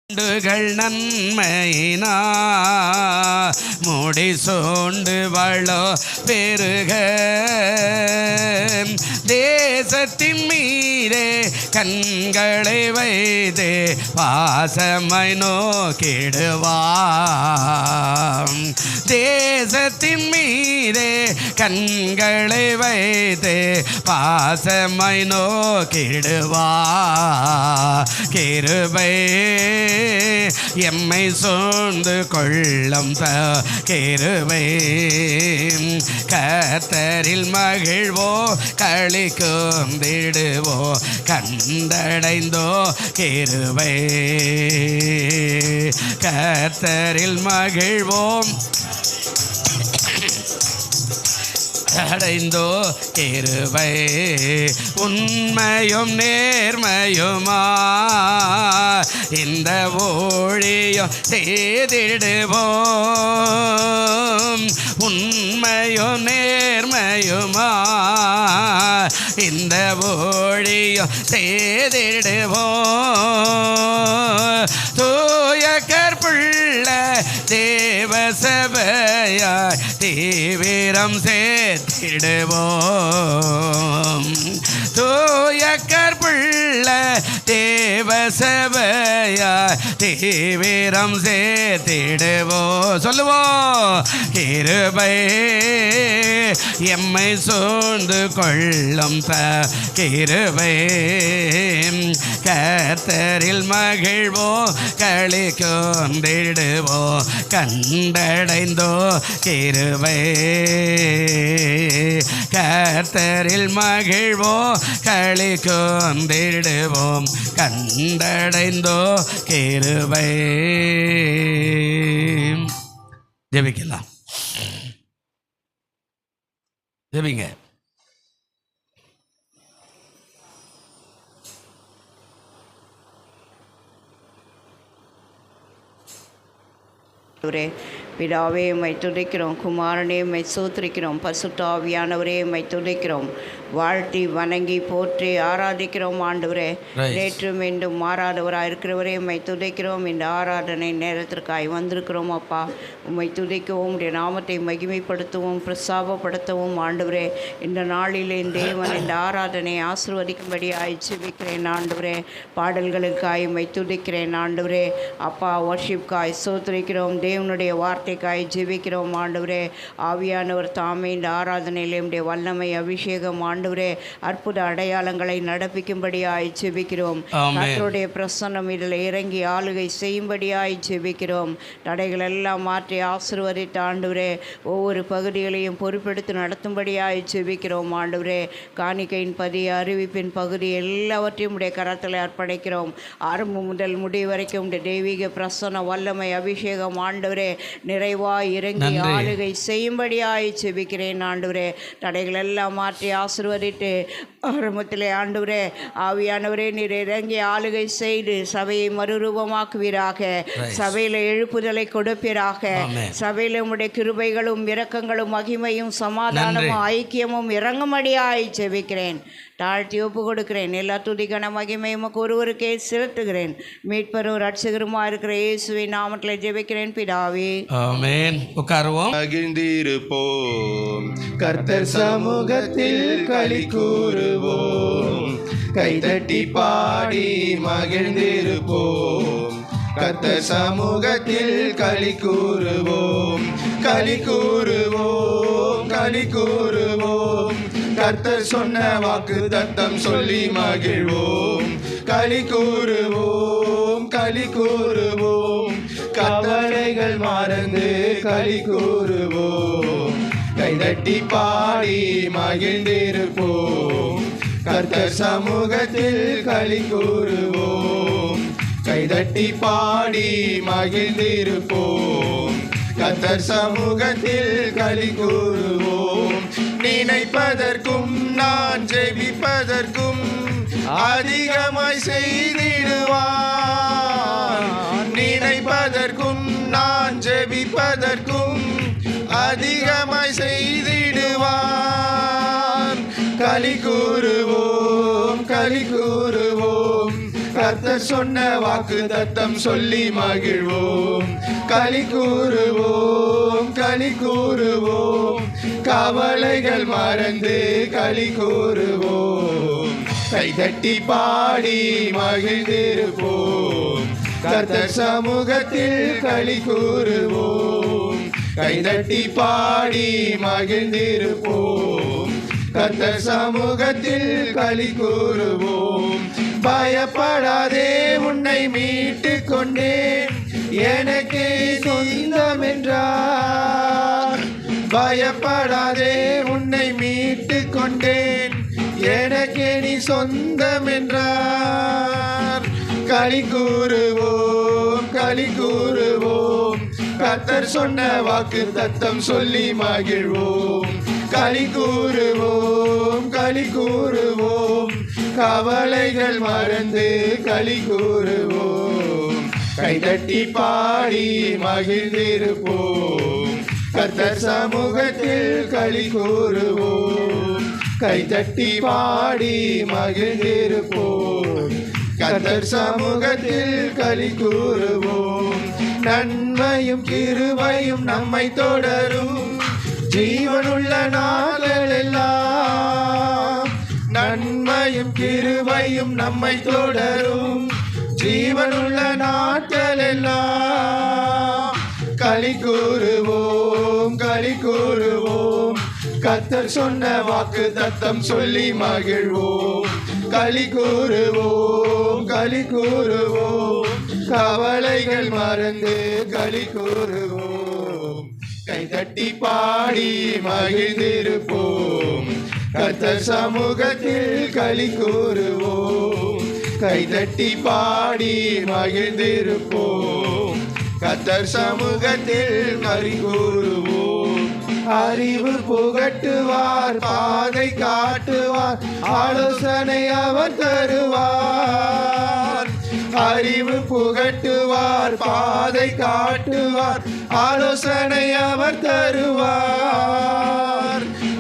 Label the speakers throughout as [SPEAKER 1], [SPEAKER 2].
[SPEAKER 1] நன்மையினா முடி சோண்டு வளோ பெருக தேசத்தின் மீதே கண்களை வைத்து பாசமை நோக்கிடுவாம். தேசத்தின் மீதே கண்களை வைத்து பாசமை நோக்கிடுவா. கிருபை எம்மை சூழ்ந்து கொள்ளும் கிருபை கர்த்தரில் மகிழ்வோ களி கூர்ந்திடுவோ கண்டடைந்தோ கிருபை கர்த்தரில் மகிழ்வோம் அடைந்தோ கிருபை உண்மையும் நேர்மையுமா இந்த ஊழியம் செய்திடுவோம். உண்மையும் நேர்மையுமா இந்த ஊழியம் செய்திடுவோம். தூய கற்புள்ள தேவ சபையாய் தீவிரம் சேர்த்திடுவோம். தூய கற்புள்ள தேவ சபையாய் தீவிரம் சேர்த்திடுவோம். சொல்லுவோம். கிருபை எம்மை சூழ்ந்து கொள்ளும் கிருபை கர்த்தரில் மகிழ்வோ களி கூர்ந்திடுவோ கண்டடைந்தோ கிருபை கர்த்தரில் மகிழ்வோ களி கூர்ந்திடுவோம் கண்டடைந்தோ கிருபை. ஜெபிக்கலாம். ஜெபிங்க.
[SPEAKER 2] பிதாவே உம்மை துதிக்கிறோம், குமாரனே உம்மை ஸ்தோத்திரிக்கிறோம், பரிசுத்த ஆவியானவரே உம்மை துதிக்கிறோம், வாழ்த்தி வணங்கி போற்றி ஆராதிக்கிறோம். ஆண்டவரே, நேற்று மீண்டும் மாறாதவராக இருக்கிறவரே உம்மை துதிக்கிறோம். இந்த ஆராதனை நேரத்திற்காய் வந்திருக்கிறோம் அப்பா. உம்மை துதிக்கவும் உடைய நாமத்தை மகிமைப்படுத்தவும் பிரசாபப்படுத்தவும் ஆண்டவரே இந்த நாளிலே தேவன் இந்த ஆராதனை ஆசீர்வதிக்கும்படியாய் ஜெபிக்கிறேன் ஆண்டவரே. பாடல்களுக்காய் உம்மை துதிக்கிறேன் ஆண்டவரே. அப்பா வர்ஷிப்காய் ஸ்தோத்திரிக்கிறோம். தேவனுடைய வார்த்தைக்காய் ஜெபிக்கிறோம் ஆண்டவரே. ஆவியானவர் தாமே இந்த ஆராதனையிலே உடைய வல்லமை அபிஷேகம் ஆண்டவரே அற்புத அடையாளங்களை நடப்பிக்கும்படியாய் ஜெபிக்கிறோம். கர்த்தருடைய பிரசன்னம் இதில் இறங்கி ஆளுகை செய்யும்படியாய் ஜெபிக்கிறோம். தடைகள் எல்லாம் மாற்றி ஆசீர்வதித்த ஆண்டவரே ஒவ்வொரு பகுதிகளையும் பொறுப்பெடுத்து நடத்தும்படியாய் ஜெபிக்கிறோம் ஆண்டவரே. காணிக்கையின் பதி அறிவிப்பின் பகுதி எல்லாவற்றையும் உடைய கரத்தில் அர்ப்பணிக்கிறோம். ஆரம்பம் முதல் முடிவு வரைக்கும் உடைய தெய்வீக பிரசன்ன வல்லமை அபிஷேகம் ஆண்டவரே நிறைவாய் இறங்கி ஆளுகை செய்யும்படியாய் ஜெபிக்கிறேன் ஆண்டவரே. தடைகள் எல்லாம் மாற்றி ஆசீர்வதித்து ஆரம்பத்திலே ஆண்டவரே ஆவியானவரே நீர் இறங்கி ஆளுகை செய்து சபையை மறுரூபமாக்குவீராக. சபையில் எழுப்புதலை கொடுப்பீராக. சபையில் உம்முடைய கிருபைகளும் இரக்கங்களும் மகிமையும் சமாதானமும் ஐக்கியமும் இறங்கும்படியாய் ஜெபிக்கிறேன். தாழ்த்தி ஒப்பு கொடுக்கிறேன். எல்லா துதிக்கான மகிமை உமக்கு ஒருவருக்கே செலுத்துகிறேன். மீட்பரும் ரட்சகருமா இருக்கிற இயேசுவின் நாமத்தில் ஜெபிக்கிறேன் பிதாவே,
[SPEAKER 1] ஆமென். உட்காருவோம்.
[SPEAKER 3] மகிழ்ந்திருப்போம், கர்த்தர் சமூகத்தில் களி கூறுவோம், கைதட்டி பாடி மகிழ்ந்திருப்போம், கர்த்தர் சமூகத்தில் களி கூறுவோம், களி கூறுவோம், களி கூறுவோம், கர்த்தர் சொன்ன வாக்கு தத்தம் சொல்லி மகிழ்வோம், களி கூறுவோம், களி கூறுவோம், கவலைகள் மறந்து களி கூறுவோம், கைதட்டி பாடி மகிழ்ந்திருப்போம், கர்த்தர் சமூகத்தில் களி கூறுவோம், கைதட்டி பாடி மகிழ்ந்திருப்போம், கர்த்தர் சமூகத்தில் களி கூறுவோம். நினைப்பதற்கும் நான் ஜெபிப்பதற்கும் அதிகமாய் செய்திடுவான். நினைப்பதற்கும் நான் ஜெபிப்பதற்கும் அதிகமாய் செய்திடுவான். களி கூறுவோம், களி கூறுவோம், கர்த்தர் சொன்ன வாக்கு தத்தம் சொல்லி மகிழ்வோம். களி கூறுவோம், களி கூறுவோம், கவலைகள் மறந்து களி கூறுவோம். கைதட்டி பாடி மகிழ்ந்திருப்போம். கர்த்தர் சமூகத்தில் களி கூறுவோம். கைதட்டி பாடி மகிழ்ந்திருப்போம். கர்த்தர் சமூகத்தில் களி கூறுவோம். பயப்படாதே, உன்னை மீட்டு கொண்டேன், எனக்கே சொந்தம் என்றார். பயப்படாதே, உன்னை மீட்டு கொண்டேன், எனக்கே நீ சொந்தம் என்றார். களி கூறுவோம், களி கூறுவோம், கர்த்தர் சொன்ன வாக்கு தத்தம் சொல்லி மகிழ்வோம். களி கூறுவோம், களி கூறுவோம், கவலைகள் மறந்து களி கூறுவோம். கைதட்டி பாடி மகிழ்ந்திருப்போம். கர்த்தர் சமூகத்தில் களி கூறுவோம். கைதட்டி பாடி மகிழ்ந்திருப்போம். கர்த்தர் சமூகத்தில் களி கூறுவோம். நன்மையும் கிருபையும் நம்மை தொடரும் ஜீவனுள்ள நாட்கள் எல்லாம். நன்மையும் கிருபையும் நம்மை தொடரும் ஜீவனுள்ள நாட்கள் எல்லாம். களி கூறுவோம், களி கூறுவோம், கர்த்தர் சொன்ன வாக்கு தத்தம் சொல்லி மகிழ்வோம். களி கூறுவோம், களி கூறுவோம், கவலைகள் மறந்து களி கூறுவோம். கைதட்டி பாடி மகிழ்ந்திருப்போம். கர்த்தர் சமூகத்தில் களி கூறுவோம். கைதட்டி பாடி மகிழ்ந்திருப்போம். கர்த்தர் சமூகத்தில் களி கூறுவோம். அறிவு புகட்டுவார், பாதை காட்டுவார், ஆலோசனை அவர் தருவார். அறிவு புகட்டுவார், பாதை காட்டுவார், ஆலோசனை அவர் தருவார்.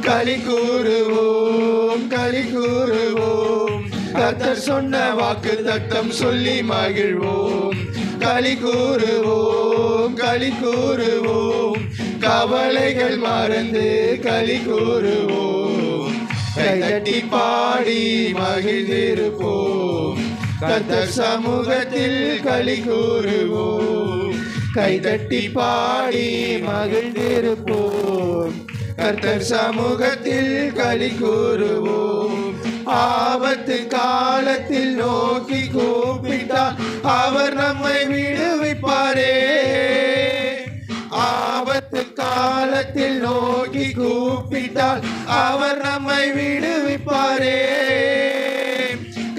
[SPEAKER 3] களி கூறுவோம், களி கூறுவோம், கர்த்தர் சொன்ன வாக்கு தத்தம் சொல்லி மகிழ்வோம். களி கூறுவோம், களி கூறுவோம், கவலைகள் மறந்து களி கூறுவோம். கைதட்டி பாடி மகிழ்ந்திருப்போம். கர்த்தர் சமூகத்தில் களி கூறுவோம். கைதட்டி பாடி மகிழ்ந்திருப்போம். கர்த்தர் சமூகத்தில் களி கூறுவோம். ஆபத்து காலத்தில் நோக்கி கூப்பிட்டால் அவர் நம்மை விடுவிப்பாரே. ஆபத்து காலத்தில் நோக்கி கூப்பிட்டால் அவர் நம்மை விடுவிப்பாரே.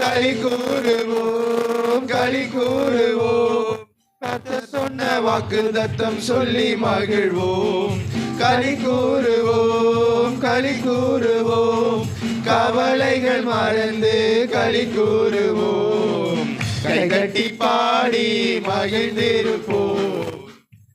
[SPEAKER 3] களி கூறுவோம், களி கூறுவோம், கர்த்தர் சொன்ன வாக்கு தத்தம் சொல்லி மகிழ்வோம். களி கூறுவோம், களி கூறுவோம், கவலைகள் மறந்து களி கூறுவோம். கைகட்டி பாடி மகிழ்ந்திருப்போம்.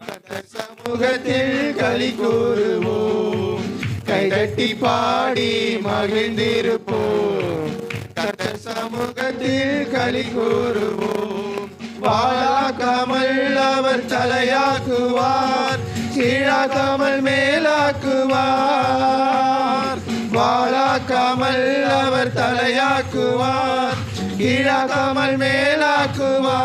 [SPEAKER 3] கர்த்தர் சமூகத்தில் களி கூறுவோம். கைகட்டி பாடி மகிழ்ந்திருப்போம். கர்த்தர் சமூகத்தில் களி கூறுவோம். வாழாக்காமல் அவர் தலையாக்குவார், கீழாக்காமல் மேலாக்குவார். வாழாக்காமல் அவர் தலையாக்குவார், கீழாக்காமல் மேலாக்குவார்.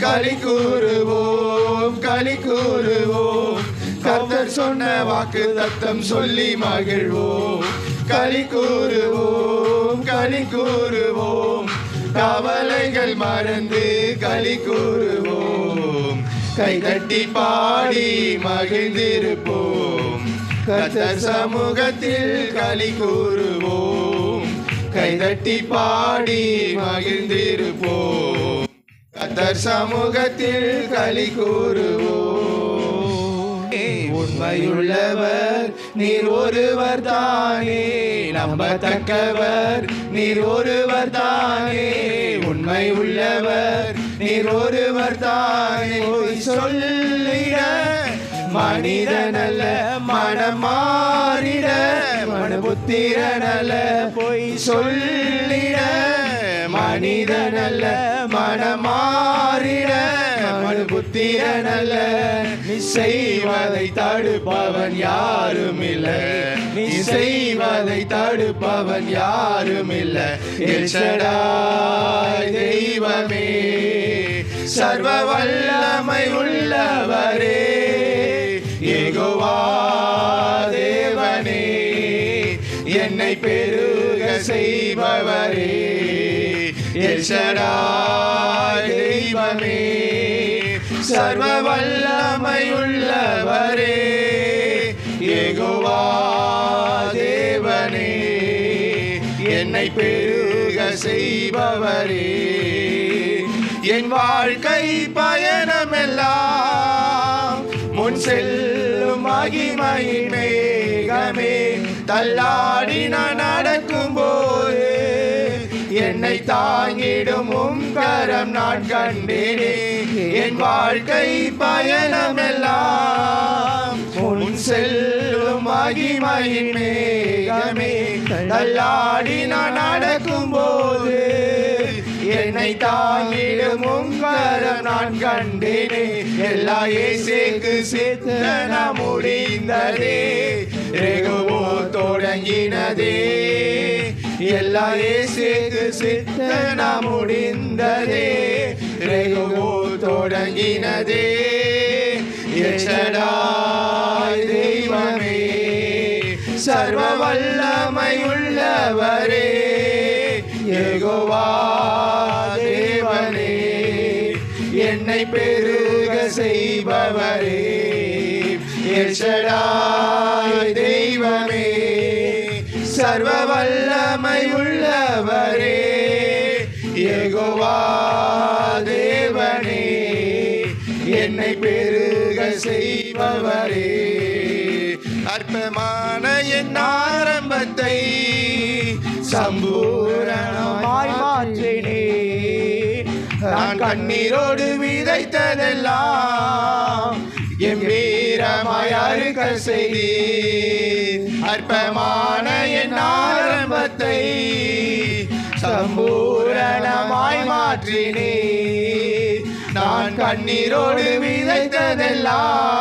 [SPEAKER 3] களி கூறுவோம், களி கூறுவோம், கர்த்தர் சொன்ன வாக்கு தத்தம் சொல்லி மகிழ்வோம். களி கூறுவோம், களி கூறுவோம், கவலைகள் மறந்து களி கூறுவோம். கைதட்டி பாடி மகிழ்ந்திருப்போம். கர்த்தர் சமூகத்தில் களி கூறுவோம். கைதட்டி பாடி மகிழ்ந்திருப்போம். கர்த்தர் சமூகத்தில் களி கூறுவோம். உண்மையுள்ளவர் நீர் ஒருவர் தானே, நம்பத்தக்கவர் நீர் ஒருவர் தானே. உண்மை உள்ளவர் நீர் ஒருவர் தானே. சொல்லிட மனிதனல்ல, மனம் மாறிட மனபுத்திரனல்ல. பொய் சொல்லிட மனித மனிதனல்ல மனமாறிட மனுபுத்திரனல்ல நீ செய்வதை தடுப்பவன் யாரும் இல்லை நீ செய்வதை தடுப்பவன் யாரும் இல்லை எல் ஷடாய் தெய்வமே சர்வ வல்லமை உள்ளவரே யெகோவா தேவனே என்னை பெருக செய்பவரே எல் ஷடாய் தெய்வமே சர்வ வல்லமை உள்ளவரே யெகோவா தேவனே என்னை பெருக செய்பவரே என் வாழ்க்கை பயணமெல்லாம் முன் செல்லும் மகிமையின் மேகமே தள்ளாடி நான் நடக்கும் போது என்னை தாங்கிடும் கரம் நான் கண்டேனே என் வாழ்க்கை பயணமெல்லாம் முன் செல்லும் மகிமையின் மேகமே தள்ளாடி நான் நடக்கும் போது என்னை தாங்கிடும் கரம் நான் கண்டேனே எல்லா இயேசுவுக்கு சித்தன முடிந்ததே ரெகுவோ தொடங்கினதே எல்லா இயேசுவுக்கு சித்தன முடிந்ததே ரெகுவோ தொடங்கினதே எல் ஷடாய் தெய்வமே சர்வ வல்லமை உள்ளவரே யெகோவா தேவனே என்னை பெருக செய்பவரே எல் ஷடாய் தெய்வமே சர்வ வல்லமை உள்ளவரே யெகோவா தேவனே என்னை பெருக செய்பவரே அற்பமான என் ஆரம்பத்தை சம்பூரணமாய் மாற்றினே நான் கண்ணீரோடு விதைத்ததெல்லாம் கம்பீரமாய் அறுக்க செய்தீர் அற்பமான என் ஆரம்பத்தை சம்பூரணமாய் மாற்றினே நான் கண்ணீரோடு விதைத்ததெல்லாம்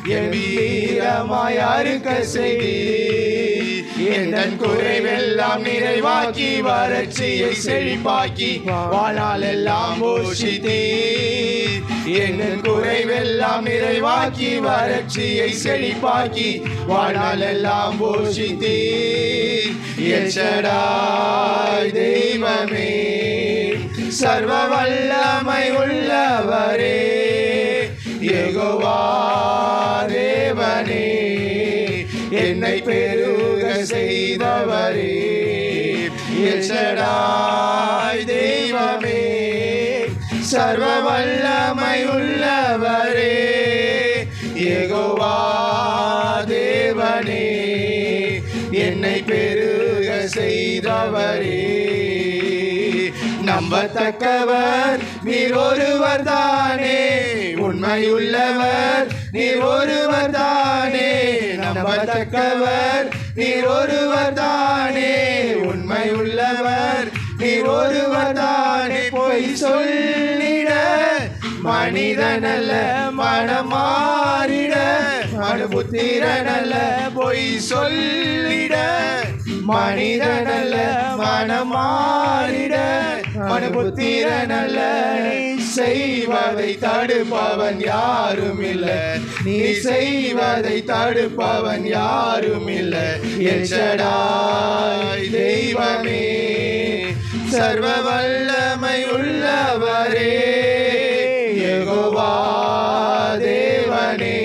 [SPEAKER 3] கம்பீரமாய் அறுக்க செய்தீர் என் குறைவெல்லாம் நிறைவாக்கி வறட்சியை செழிப்பாக்கி வாழ்நாள் எல்லாம் போஷித்தீர் என் குறைவெல்லாம் நிறைவாக்கி வறட்சியை செழிப்பாக்கி வாழ்நாள் எல்லாம் போஷித்தீர் எல் ஷடாய் தெய்வமே சர்வ வல்லமை உள்ளவரே யெகோவா தேவனே என்னை பெருக செய்தவரே எல் ஷடாய் தெய்வமே சர்வ வல்லமை உள்ளவரே யெகோவா தேவனே என்னை பெருக செய்தவரே நம்பத்தக்கவர் நீர் ஒருவர் தானே உண்மையுள்ளவர் நீர் ஒருவர் தானே நம்பத்தக்கவர் நீர் ஒருவர் தானே உண்மையுள்ளவர் நீர் ஒருவர் தானே பொய் சொல்லிட மனிதனல்ல மனமாறிட மனுபுத்திரனல்ல பொய் சொல்லிட மனிதனல்ல மனமாறிட மனுபுத்திரனல்ல நீ செய்வதை தடுப்பவன் யாரும் இல்லை நீ செய்வதை தடுப்பவன் யாரும் இல்லை எல் ஷடாய் தெய்வமே சர்வ வல்லமை உள்ளவரே யெகோவா தேவனே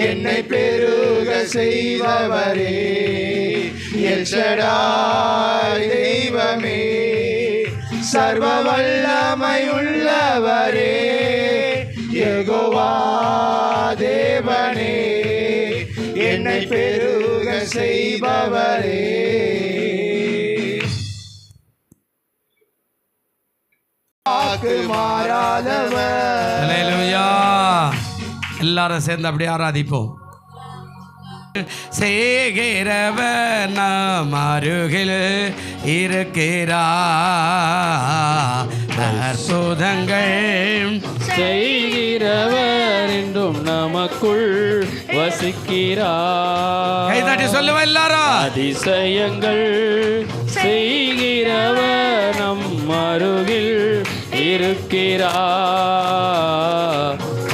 [SPEAKER 3] என்னை பெருக செய்பவரே எல் ஷடாய் தெய்வமே சர்வ வல்லமை உள்ளவரே யெகோவா தேவனே என்னை பெருக செய்பவரே வாக்கு மாறாதவர்
[SPEAKER 1] அல்லேலூயா. எல்லாரும் சேர்ந்து அப்படியே ஆராதிப்போம். செய்கிறவர் நாம் அருகில் இருக்கிறார். அற்புதங்கள்
[SPEAKER 4] செய்கிறவர் என்றும் நமக்குள் வசிக்கிறார்.
[SPEAKER 1] கைதட்டி சொல்லுவோம் எல்லாரும்.
[SPEAKER 4] அதிசயங்கள் செய்கிறவர் நம் அருகில் இருக்கிறார்.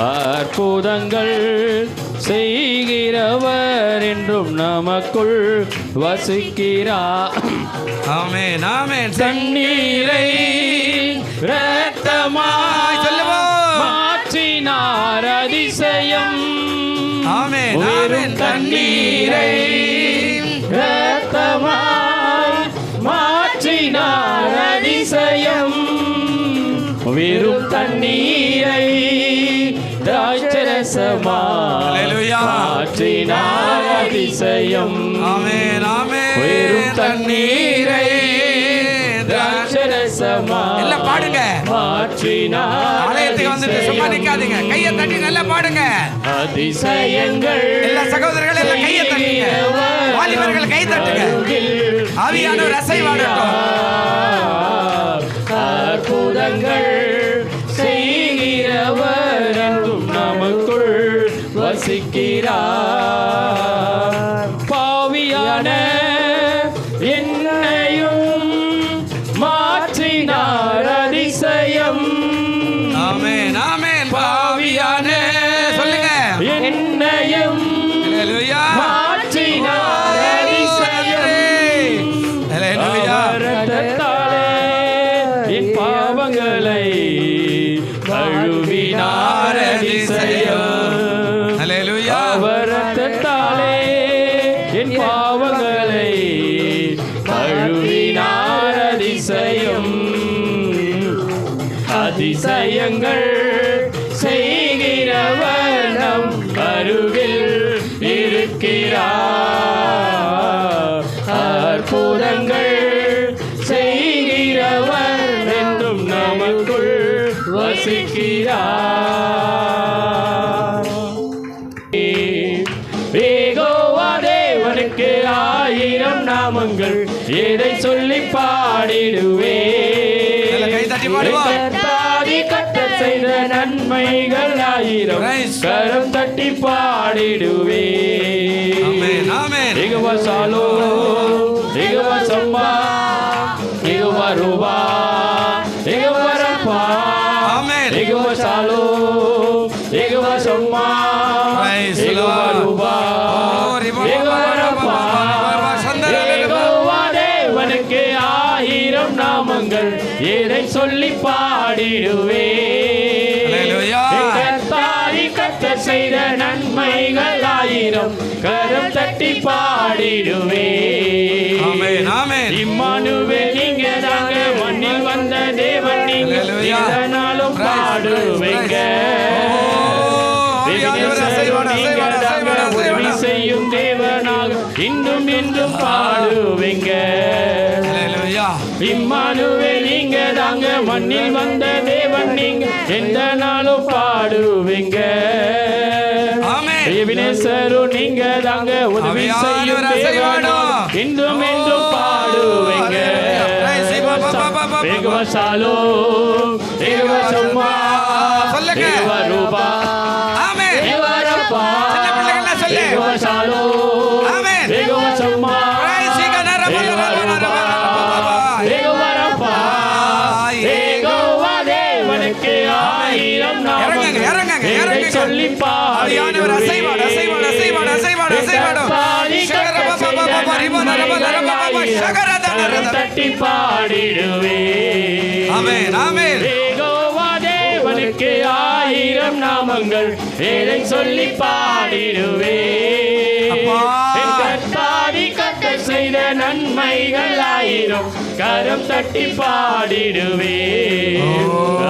[SPEAKER 4] அற்புதங்கள் செய்கிறவர் என்றும் நமக்குள் வசிக்கிறார்.
[SPEAKER 1] ஆமென் ஆமென்.
[SPEAKER 4] தண்ணீரை இரத்தமாய்
[SPEAKER 1] சொல்லுவோம்.
[SPEAKER 4] மாற்றினார் அதிசயம்.
[SPEAKER 1] ஆமென்
[SPEAKER 4] வெறும்
[SPEAKER 1] ஆமென்.
[SPEAKER 4] தண்ணீரை இரத்தமாய் மாற்றினார் அதிசயம். வெறும் தண்ணீரை திராட்சரசமாய்
[SPEAKER 1] அல்லேலூயா.
[SPEAKER 4] மாற்றினார் அதிசயம்.
[SPEAKER 1] ஆமென் ஆமென்.
[SPEAKER 4] வெறும்
[SPEAKER 1] தண்ணீரை
[SPEAKER 4] திராட்சரசமாய்
[SPEAKER 1] எல்லாம் பாடுங்க.
[SPEAKER 4] மாற்றினார்
[SPEAKER 1] ஆலயத்துக்கு வந்துட்டு சும்மா நிக்காதீங்க. கையை தட்டி நல்லா பாடுங்க.
[SPEAKER 4] அதிசயங்கள்
[SPEAKER 1] எல்லா சகோதரர்கள் எல்லாம் கையை தட்டுங்க. வாலிபர்கள் கை தட்டுங்க. ஆவியானவர் அசைவாடட்டும்.
[SPEAKER 4] அற்புதங்கள் செய்கிறவர் என்றும் நமக்குள் வசிக்கிறார். பாவியான என்னையும் மாற்றினார் அதிசயம்.
[SPEAKER 1] ஆமென் ஆமென். பாவியான சொல்லுங்க.
[SPEAKER 4] என்னையும்
[SPEAKER 1] அல்லேலூயா.
[SPEAKER 4] மாற்றினார் அதிசயம்.
[SPEAKER 1] அல்லேலூயா.
[SPEAKER 4] அவர் இரத்தத்தாலே என் பாவங்களை கழுவினார் அதிசயம்.
[SPEAKER 1] அல்லேலூயா.
[SPEAKER 4] அவர் இரத்தத்தாலே என் பாவங்களை கழுவினார் அதிசயம். அதிசயங்கள் செய்கிறவர் நம் அருகில் இருக்கிறார். அற்புதங்கள் செய்கிறவர் என்றும் நமக்குள் வசிக்கிறார். யெகோவா தேவனுக்கு 1000 நாமங்கள், எதை சொல்லி பாடிடுவே.
[SPEAKER 1] கை தட்டி பாடுவோம்.
[SPEAKER 4] கர்த்தாதி கர்த்தர் செய்த நன்மைகள் 1000,
[SPEAKER 1] Praise.
[SPEAKER 4] கரம் தட்டி பாடிடுவே.
[SPEAKER 1] ஆமென் ஆமென்.
[SPEAKER 4] யெகோவா ஷாலோம், யெகோவா சம்பா, யெகோவா ரூபா, யெகோவா ரப்பா.
[SPEAKER 1] ஆமென்.
[SPEAKER 4] யெகோவா ஷாலோம், யெகோவா சம்பா,
[SPEAKER 1] Praise
[SPEAKER 4] யெகோவா
[SPEAKER 1] Lord.
[SPEAKER 4] ரூபா,
[SPEAKER 1] Oh, ரிபா,
[SPEAKER 4] யெகோவா ரப்பா.
[SPEAKER 1] ரிபா, சந்தன,
[SPEAKER 4] யெகோவா தேவனுக்கு 1000 நாமங்கள், எதை சொல்லி பாடிடுவே.
[SPEAKER 1] அல்லேலூயா.
[SPEAKER 4] கர்த்தாதி கர்த்தர் செய்த நன்மைகள் 1000, கரம் தட்டி பாடிடுவே.
[SPEAKER 1] ஆமென் ஆமென்.
[SPEAKER 4] இம்மானுவேல் நீங்க தாங்க, மண்ணில் வந்த தேவன் நீங்க,
[SPEAKER 1] அல்லேலூயா.
[SPEAKER 4] இதனாலும்
[SPEAKER 1] Praise,
[SPEAKER 4] பாடுவீங்க. உதவி செய்யும் தேவனாக இன்னும் இன்றும் பாடுவீங்க.
[SPEAKER 1] அல்லேலூயா.
[SPEAKER 4] இம்மானுவேல் நீங்க தாங்க, மண்ணில் வந்த தேவன் நீங்க, எந்த நாளும் பாடுவீங்க.
[SPEAKER 1] ஆமென்.
[SPEAKER 4] எபினேசரும் நீங்க தாங்க, உதவி செய்யும் தேவனாக இன்றும் இன்றும் பாடுவீங்க. யெகோவா ஷாலோம், யெகோவா சம்மா,
[SPEAKER 1] சொல்லுங்க.
[SPEAKER 4] யெகோவா ரூபா,
[SPEAKER 1] ஆமென்.
[SPEAKER 4] யெகோவா ரப்பா.
[SPEAKER 1] சின்ன பிள்ளைகளா சொல்லு.
[SPEAKER 4] யெகோவா ஷாலோம்,
[SPEAKER 1] ஆமென்.
[SPEAKER 4] யெகோவா சம்மா,
[SPEAKER 1] Praise God.
[SPEAKER 4] யெகோவா ரூபா, யெகோவா ரப்பா. யெகோவா தேவனுக்கு 1000
[SPEAKER 1] இறங்குங்க,
[SPEAKER 4] நாமங்கள்,
[SPEAKER 1] இறங்குங்க,
[SPEAKER 4] எதை
[SPEAKER 1] இறங்குங்க.
[SPEAKER 4] சொல்லி
[SPEAKER 1] ஆவியானவர் அசைவாடு, அசைவாடு, அசைவாடு, அசைவாடு, அசைவாடு.
[SPEAKER 4] கரம் தட்டி பாடிடுவே.
[SPEAKER 1] ஆமென் ஆமென்.
[SPEAKER 4] யெகோவா தேவனுக்கு 1000 நாமங்கள், எதை சொல்லி பாடிடுவே.
[SPEAKER 1] அப்பா.
[SPEAKER 4] என் கர்த்தாதி கர்த்தர் செய்த நன்மைகள் 1000, கரம் தட்டி பாடிடுவே.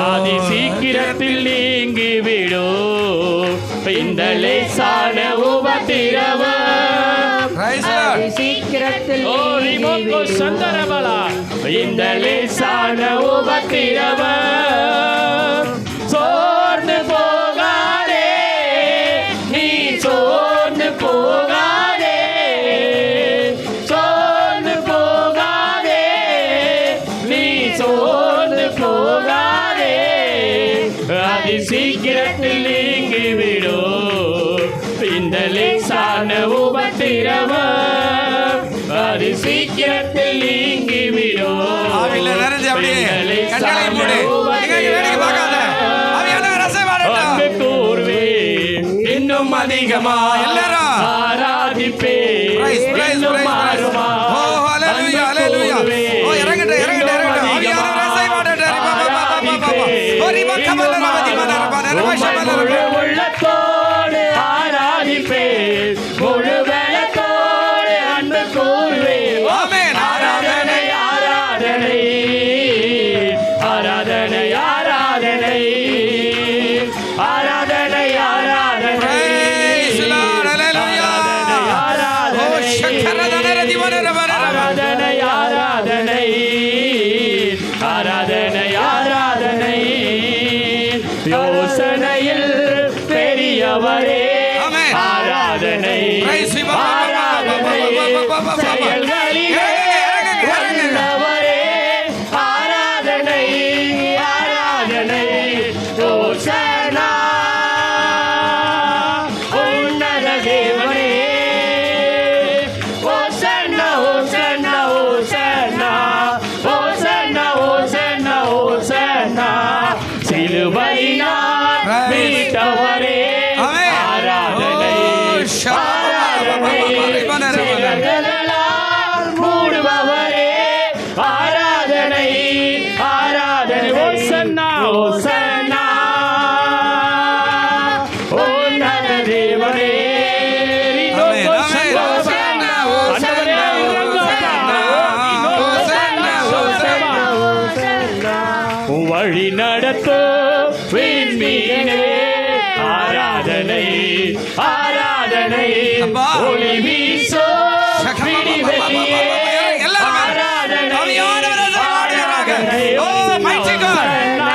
[SPEAKER 4] ஆதி சீக்கிரத்தில் நீங்கிவிடும் இந்த லேசான உபத்திரவம்.
[SPEAKER 1] Praise God.
[SPEAKER 2] சீக்கிரத்தில்
[SPEAKER 4] ஓ ரிமோகோ சந்தரபலா, இந்த லேசான உபத்திரவம். சோர்ந்து போகாதே, நீ சோர்ந்து போகாதே, சோர்ந்து போகாதே, அதி சீக்கிரத்தில் நீங்கிவிடும் இந்த லேசான உபத்திரவம் அதி சீக்கிரத்தில் நீங்கிவிடும்.
[SPEAKER 1] ஆவியில நிறைஞ்சு அப்படியே கண்களை மூடு. எங்கேயும் வேடிக்கை பார்க்காத. ஆவியானவர் அசைவாடட்டும்.
[SPEAKER 4] அன்பு கூர்வேன் இன்னும் அதிகமா
[SPEAKER 1] எல்லாரும்
[SPEAKER 4] ஆராதிப்பேன்.
[SPEAKER 1] Praise, praise,
[SPEAKER 4] இன்னும்
[SPEAKER 1] praise, praise.
[SPEAKER 4] மாறுமா
[SPEAKER 1] ஓ, hallelujah, hallelujah. ஓ, இறங்கட்டும், இறங்கட்டும், இறங்கட்டும். ஆவியானவர் அசைவாடட்டும். ரிபா, பா, பா, பா, பா, பா. ஓ, ரிபா, கமல, ரபதி, மன, ரபா, ரபா, ஷபல, ரபா.
[SPEAKER 4] உள்ளத்தோடு ஆராதிப்பேன். முழு பலத்தோடு அன்பு கூர்வேன்.
[SPEAKER 1] ஆமென்.
[SPEAKER 4] ஆராதனை ஆராதனை ஆராதனை ஆராதனை ஆராதனை ஆராதனை.
[SPEAKER 1] Praise the Lord, hallelujah. ஓ, சக்கரதன, ரதி, மன, ரபா, ரபா.
[SPEAKER 4] ஆராதனை ஆராதனை ஆராதனை ஆராதனை. யோசனையில் பெரியவரே
[SPEAKER 1] ஆமென்.
[SPEAKER 4] ஆராதனை
[SPEAKER 1] Praise the Lord.
[SPEAKER 4] ஆராதனை. செயல்களிலே வல்லவரே ஆராதனை ஆராதனை. யோசனா உன்னத தேவனே ஓசன்னா ஓசன்னா ஓசன்னா ஓசன்னா ஓசன்னா ஓசன்னா. சிலுவையினால் மீட்டவரே
[SPEAKER 1] ஆமென்.
[SPEAKER 4] ஆராதனை
[SPEAKER 1] ஓ, ஷபா, பா, பா, பா, பா, ரிபா, ரபா, ரபா.
[SPEAKER 4] செயல்களால் மூடுபவரே ஆராதனை ஆராதனை. ஓசன்னா ஓசன்னா உன்னத தேவனே.
[SPEAKER 1] ஆமென், ஆமென். ஓசன்னா, ஓசன்னா, ஓசன்னா, ஓசன்னா.
[SPEAKER 4] வழி நடத்தோ விண்மீனே ஆராதனை ஆராதனை.
[SPEAKER 1] அப்பா.
[SPEAKER 4] ஒளி வீசோ விடிவெளியே ஆராதனை ஆராதனை.
[SPEAKER 1] ஓ, mighty God.
[SPEAKER 4] ஓசன்னா,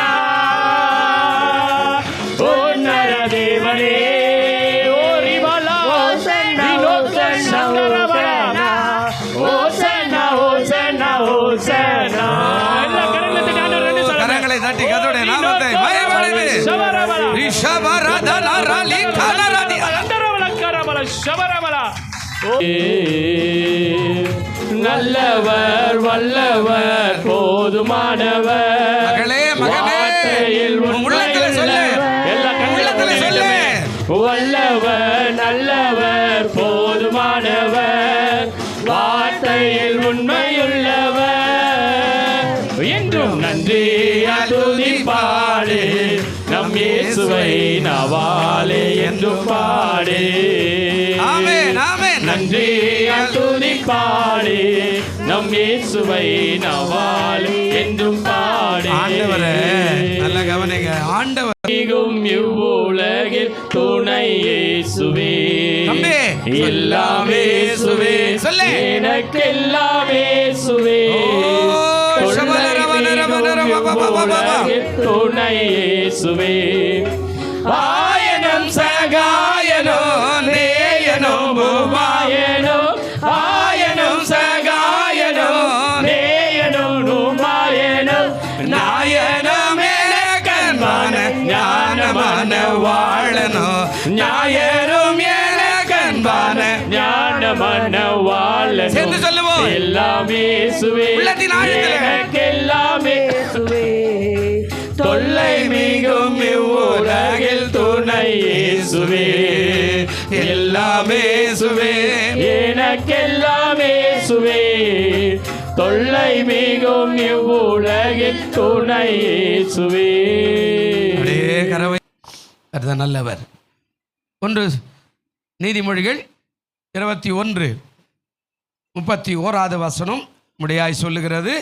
[SPEAKER 4] உன்னத தேவனே. ஓரிவலா வினோதனா ஓசன்னா ஓசன்னா ஓசன்னா. எல்லா கரங்களை தட்டி ஆண்டவரை நன்றி சொல்லுங்க.
[SPEAKER 1] கரங்களை தட்டி கர்த்தருடைய நாமத்தை மகிமைப்படுத்து. ரிஷபரதன ரலி கனரதி.
[SPEAKER 4] நல்லவர் வல்லவர் போதுமானவர்.
[SPEAKER 1] மகளே, மகனே,
[SPEAKER 4] வார்த்தையில்
[SPEAKER 1] உன் உள்ளத்திலே சொல்லு.
[SPEAKER 4] எல்லா
[SPEAKER 1] உள்ளத்திலே சொல்லு.
[SPEAKER 4] வல்லவர் நல்லவர் போதுமானவர். வார்த்தையில் உண்மையுள்ளவர். என்றும் நன்றி துதிப்பாடு நம் இயேசுவை நவாலே என்றும் பாடு.
[SPEAKER 1] ஆமென், ஆமென்.
[SPEAKER 4] நன்றி துதிப்பாடு நம் இயேசுவை நவாலே என்றும் பாடு.
[SPEAKER 1] ஆண்டவரே, நல்ல கவனிங்க. ஆண்டவர்
[SPEAKER 4] மிகும் இவ்வுலகில் துணை இயேசுவே.
[SPEAKER 1] தம்பி,
[SPEAKER 4] எல்லாமே இயேசுவே.
[SPEAKER 1] சொல்லு.
[SPEAKER 4] எனக்கு எல்லாமே இயேசுவே.
[SPEAKER 1] ஓ, சபலரவன, ரவன, ரவ, ப, ப, ப, ப, ப.
[SPEAKER 4] துணை இயேசுவே. ஆயனம் சகாயனோ நேயனோ பூமாயனோ ஆயனம் சகாயனோ நேயனோ நூமாயனோ நாயனமே கண்மான ஞானமான வாழனோ ஞாயரும் என கண்பான ஞானமான வாழனோ.
[SPEAKER 1] சேர்ந்து சொல்லுவோம்.
[SPEAKER 4] எல்லாமே இயேசுவே.
[SPEAKER 1] உள்ளத்தின் ஆழத்திலே.
[SPEAKER 4] எனக்கு எல்லாமே இயேசுவே. தொல்லை மிகும் இவ்வுலகில் துணை இயேசுவே. எல்லாமே இயேசுவே. எனக்கெல்லாமே இயேசுவே. தொல்லை மிகும் இவ்வுலகில் துணை இயேசுவே.
[SPEAKER 1] அப்படியே கரவை அதுதான் நல்லவர். ஒன்று நீதிமொழிகள் 21:31 முடியாய் சொல்லுகிறது.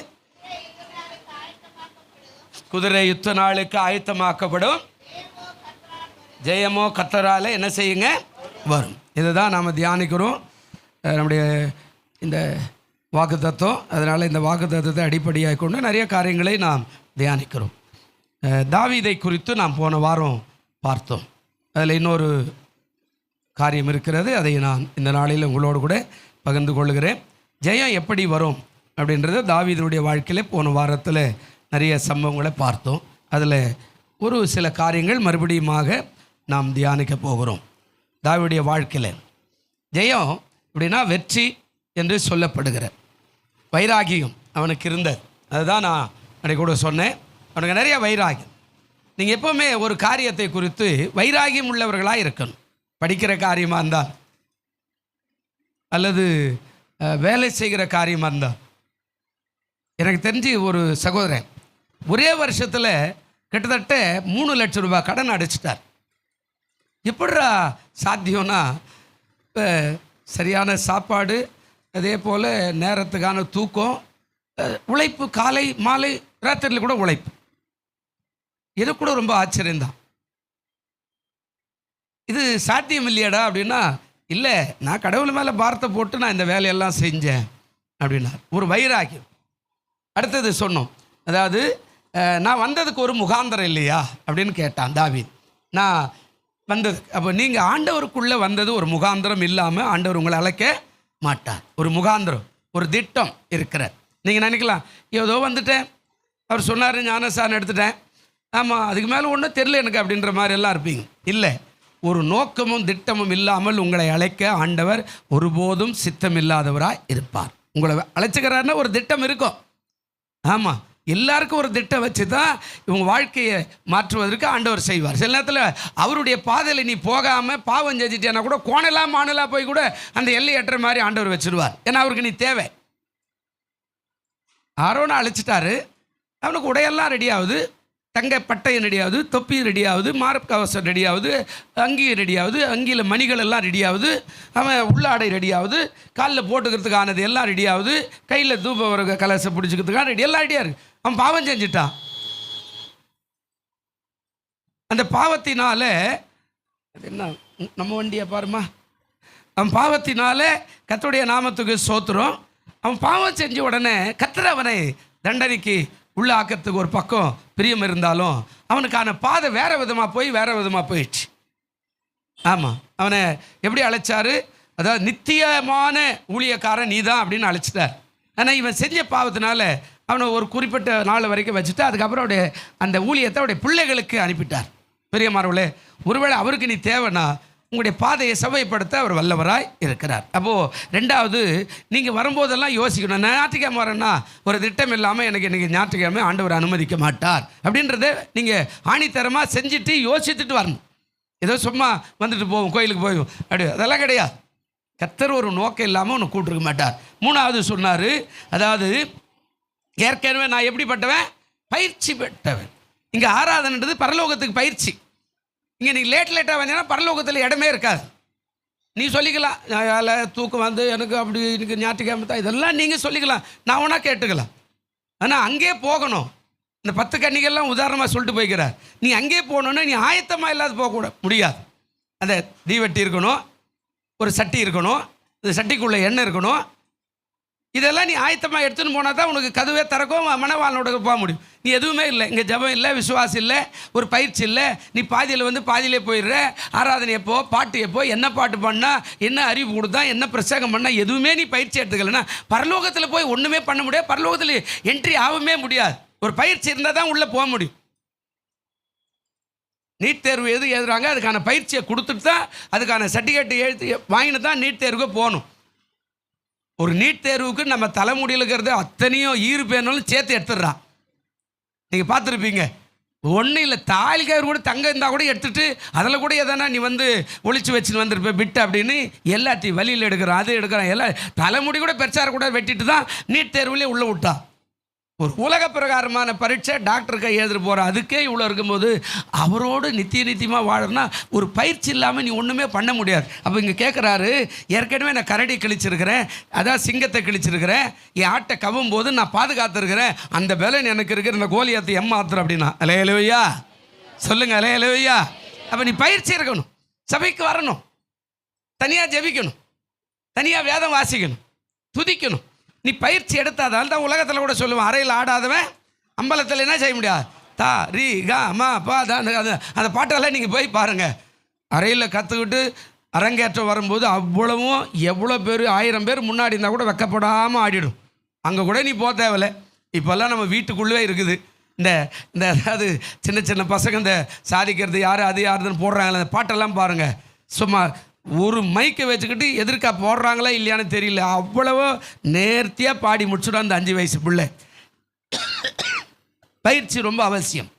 [SPEAKER 1] குதிரை யுத்த நாளுக்கு ஆயத்தமாக்கப்படும், ஜெயமோ கர்த்தராலே என்ன செய்யுங்க வரும். இதை தான் நாம் தியானிக்கிறோம். நம்முடைய இந்த வாக்குத்தத்தம். அதனால் இந்த வாக்குத்தத்தத்தை அடிப்படையாக கொண்டு நிறைய காரியங்களை நாம் தியானிக்கிறோம். தாவீதை குறித்து நாம் போன வாரம் பார்த்தோம். அதில் இன்னொரு காரியம் இருக்கிறது. அதை நான் இந்த நாளில் உங்களோடு கூட பகிர்ந்து கொள்கிறேன். ஜெயம் எப்படி வரும் அப்படின்றது தாவீதினுடைய வாழ்க்கையில் போன வாரத்தில் நிறைய சம்பவங்களை பார்த்தோம். அதில் ஒரு சில காரியங்கள் மறுபடியுமாக நாம் தியானிக்க போகிறோம். தாவீதுடைய வாழ்க்கையில் ஜெயம் அப்படின்னா வெற்றி என்று சொல்லப்படுகிற வைராகியம் அவனுக்கு இருந்தது. அதுதான் நான் அன்றைக்கு கூட சொன்னேன். அவனுக்கு நிறைய வைராகியம். நீங்கள் எப்போவுமே ஒரு காரியத்தை குறித்து வைராகியம் உள்ளவர்களாக இருக்கணும். படிக்கிற காரியமாக இருந்தால் அல்லது வேலை செய்கிற காரியமாக இருந்தால். எனக்கு தெரிஞ்சு ஒரு சகோதரன் ஒரே வருஷத்தில் கிட்டத்தட்ட 3 லட்சம் ரூபாய் கடன் அடைச்சிட்டார். எப்படிரா சாத்தியம்னா சரியான சாப்பாடு, அதே போல் நேரத்துக்கான தூக்கம், உழைப்பு, காலை மாலை ராத்திரியில் கூட உழைப்பு. இது கூட ரொம்ப ஆச்சரியம்தான். இது சாத்தியம் இல்லையாடா அப்படின்னா, இல்லை நான் கடவுள் மேலே பாரத்தை போட்டு நான் இந்த வேலையெல்லாம் செஞ்சேன் அப்படின்னா ஒரு வைராகியம். அடுத்தது சொன்னோம், அதாவது நான் வந்ததுக்கு ஒரு முகாந்திரம் இல்லையா அப்படின்னு கேட்டான் தாவீது. நான் வந்ததுக்கு அப்போ நீங்கள் ஆண்டவருக்குள்ளே வந்தது ஒரு முகாந்திரம் இல்லாமல் ஆண்டவர் உங்களை அழைக்க மாட்டார். ஒரு முகாந்திரம், ஒரு திட்டம் இருக்கிறார். நீங்கள் நினைக்கலாம் ஏதோ வந்துட்டேன், அவர் சொன்னார் ஞானசாரம் எடுத்துட்டேன், ஆமாம் அதுக்கு மேலே ஒன்றும் தெரியல எனக்கு அப்படின்ற மாதிரி எல்லாம் இருப்பீங்க. இல்லை, ஒரு நோக்கமும் திட்டமும் இல்லாமல் உங்களை அழைக்க ஆண்டவர் ஒருபோதும் சித்தம் இல்லாதவராக இருப்பார். உங்களை அழைச்சிக்கிறாருன்னா ஒரு திட்டம் இருக்கும். ஆமாம், எல்லாருக்கும் ஒரு திட்டம் வச்சு தான் இவங்க வாழ்க்கையை மாற்றுவதற்கு ஆண்டவர் செய்வார். சில நேரத்தில் அவருடைய பாதையில் நீ போகாமல் பாவம் செஞ்சிட்டேன்னா கூட கோணலாம் மானலாம் போய் கூட அந்த எல்லை ஏற்ற மாதிரி ஆண்டவர் வச்சுருவார். ஏன்னா அவருக்கு நீ தேவை. ஆரோனை அழைச்சிட்டாரு, அவனுக்கு உடையெல்லாம் ரெடி ஆகுது, தங்க பட்டயம் ரெடி ஆகுது, தொப்பி ரெடி ஆகுது, மார்க் கவசம் ரெடி ஆகுது, அங்கி ரெடி ஆகுது, அங்கியில் மணிகள் எல்லாம் ரெடி ஆகுது, அவன் உள்ளாடை ரெடி ஆகுது, காலில் போட்டுக்கிறதுக்கானது எல்லாம் ரெடி ஆகுது, கையில் தூப ஒரு கலசை பிடிச்சிக்கிறதுக்கான ரெடி எல்லாம் ரெடியாக இருக்குது. அவன் பாவம் செஞ்சிட்டான். அந்த பாவத்தினால என்ன நம்ம வண்டியை பாருமா, அவன் பாவத்தினால கர்த்தருடைய நாமத்துக்கு சோத்திரம். அவன் பாவம் செஞ்ச உடனே கர்த்தர் அவனை தண்டனைக்கு உள்ளாக்கிறதுக்கு ஒரு பக்கம் பிரியம் இருந்தாலும் அவனுக்கான பாதை வேற விதமாக போயிடுச்சு. ஆமாம், அவனை எப்படி அழைச்சாரு? அதாவது நித்தியமான ஊழியக்காரன் நீ தான் அப்படின்னு அழைச்சிட்டார். ஆனால் இவன் செஞ்ச பாவத்தினால அவனை ஒரு குறிப்பிட்ட நாள் வரைக்கும் வச்சுட்டு அதுக்கப்புறம் அவருடைய அந்த ஊழியத்தை அவருடைய பிள்ளைகளுக்கு அனுப்பிட்டார். பெரியமானவர்களே, ஒருவேளை அவருக்கு நீ தேவைன்னா உங்களுடைய பாதையை செவ்வாய்ப்படுத்த அவர் வல்லவராய் இருக்கிறார். அப்போது ரெண்டாவது, நீங்கள் வரும்போதெல்லாம் யோசிக்கணும், ஞாயிற்றுக்கிழமை வரேன்னா ஒரு திட்டம் இல்லாமல் எனக்கு இன்றைக்கி ஞாயிற்றுக்கிழமை ஆண்டவர் அனுமதிக்க மாட்டார் அப்படின்றத நீங்கள் ஆணித்தரமாக செஞ்சுட்டு யோசித்துட்டு வரணும். ஏதோ சும்மா வந்துட்டு போவோம், கோயிலுக்கு போவோம் அப்படி அதெல்லாம் கிடையாது. கர்த்தர் ஒரு நோக்கம் இல்லாமல் ஒன்று கூட்டிருக்க மாட்டார். மூணாவது சொன்னார், அதாவது ஏற்கனவே நான் எப்படிப்பட்டவன்? பயிற்சி பெற்றவன். இங்கே ஆராதனைன்றது பரலோகத்துக்கு பயிற்சி. இங்கே நீங்கள் லேட்டாக வந்தீங்கன்னா பரலோகத்தில் இடமே இருக்காது. நீ சொல்லிக்கலாம், வேலை தூக்கம் வந்து எனக்கு அப்படி எனக்கு ஞாயிற்றுக்கிழமை தான், இதெல்லாம் நீங்கள் சொல்லிக்கலாம், நான் ஒன்றா கேட்டுக்கலாம். ஆனால் அங்கே போகணும். இந்த 10 கன்னிகள்லாம் உதாரணமாக சொல்லிட்டு போய்க்கிறார். நீ அங்கே போகணுன்னா நீ ஆயத்தமாக இல்லாத போகக்கூட முடியாது. அந்த தீவெட்டி இருக்கணும், ஒரு சட்டி இருக்கணும், இந்த சட்டிக்குள்ளே எண்ணெய் இருக்கணும். இதெல்லாம் நீ ஆயத்தமாக எடுத்துன்னு போனால் தான் உனக்கு கதவே திறக்கும், மனவாளனோட போக முடியும். நீ எதுவுமே இல்லை, இங்கே ஜபம் இல்லை, விசுவாசம் இல்லை, ஒரு பயிற்சி இல்லை. நீ பாதியில் வந்து பாதியிலே போயிடுற. ஆராதனை எப்போ, பாட்டு எப்போ, என்ன பாட்டு பண்ணால், என்ன அறிவு கொடுத்தா, என்ன பிரசங்கம் பண்ணால், எதுவுமே நீ பயிற்சி எடுத்துக்கலன்னா பரலோகத்தில் போய் ஒன்றுமே பண்ண முடியாது. பரலோகத்தில் என்ட்ரி ஆகவே முடியாது. ஒரு பயிற்சி இருந்தால் தான் உள்ளே போக முடியும். நீட் தேர்வு எழுதுறாங்க, அதுக்கான பயிற்சியை கொடுத்துட்டு தான் அதுக்கான சர்டிஃபிகேட் எழுதி வாங்கிட்டு தான் நீட் தேர்வுக்கு போகணும். ஒரு நீட் தேர்வுக்கு நம்ம தலைமுடியில் இருக்கிறது அத்தனையும் ஈறு பேனாலும் சேர்த்து எடுத்துடுறான். நீங்கள் பார்த்துருப்பீங்க. ஒன்றும் இல்லை, தாலிக்கார் கூட தங்கம் இருந்தால் கூட எடுத்துகிட்டு அதில் கூட எதனா நீ வந்து ஒழிச்சு வச்சுன்னு வந்திருப்ப பிட்டு அப்படின்னு எல்லாத்தையும் வழியில் எடுக்கிறான், அது எடுக்கிறான். எல்லாம் தலைமுடி கூட பெருசாக கூட வெட்டிட்டு தான் நீட் தேர்வுலேயே உள்ளே விட்டான். ஒரு உலக பிரகாரமான பரீட்சை டாக்டருக்கு எழுதிட்டு போகிறான். அதுக்கே இவ்வளோ இருக்கும்போது அவரோடு நித்தியமாக வாழணும்னா ஒரு பயிற்சி இல்லாமல் நீ ஒன்றுமே பண்ண முடியாது. அப்போ இங்கே கேட்குறாரு, ஏற்கனவே நான் கரடி கிழிச்சிருக்கிறேன், அதான் சிங்கத்தை கிழிச்சிருக்கிறேன், என் ஆட்டை கவும் போது நான் பாதுகாத்துருக்கிறேன், அந்த பலன் எனக்கு இருக்கிற இந்த கோலியாத்தை ஏமாத்துறேன் அப்படின்னா. அலையலுவையா சொல்லுங்கள், அலையலுவையா. அப்போ நீ பயிற்சி இருக்கணும், சபைக்கு வரணும், தனியாக ஜெபிக்கணும், தனியாக வேதம் வாசிக்கணும், துதிக்கணும். நீ பயிற்சி எடுத்தாதான் தான் உலகத்தில் கூட சொல்லுவான், அறையில் ஆடாதவன் அம்பலத்தில் என்ன செய்ய முடியாது. தா ரீ கா மா பா தான் அந்த பாட்டெல்லாம் நீங்கள் போய் பாருங்கள். அறையில் கற்றுக்கிட்டு அரங்கேற்றம் வரும்போது அவ்வளவும் எவ்வளோ பேர் 1000 பேர் முன்னாடி இருந்தால் கூட வெக்கப்படாமல் ஆடிடும். அங்கே கூட நீ போக தேவையில்லை. இப்போல்லாம் நம்ம வீட்டுக்குள்ளே இருக்குது. இந்த இந்த அதாவது சின்ன சின்ன பசங்க இந்த சாதிக்கிறது யார் அது யாருன்னு போடுறாங்களே அந்த பாட்டெல்லாம் பாருங்கள். சும்மா ஒரு மைக்கை வச்சுக்கிட்டு எதிர்க்கா போடுறாங்களா இல்லையான்னு தெரியல, அவ்வளவோ நேர்த்தியாக பாடி முடிச்சுடும் அந்த 5 வயசு பிள்ளை. பயிற்சி ரொம்ப அவசியம்.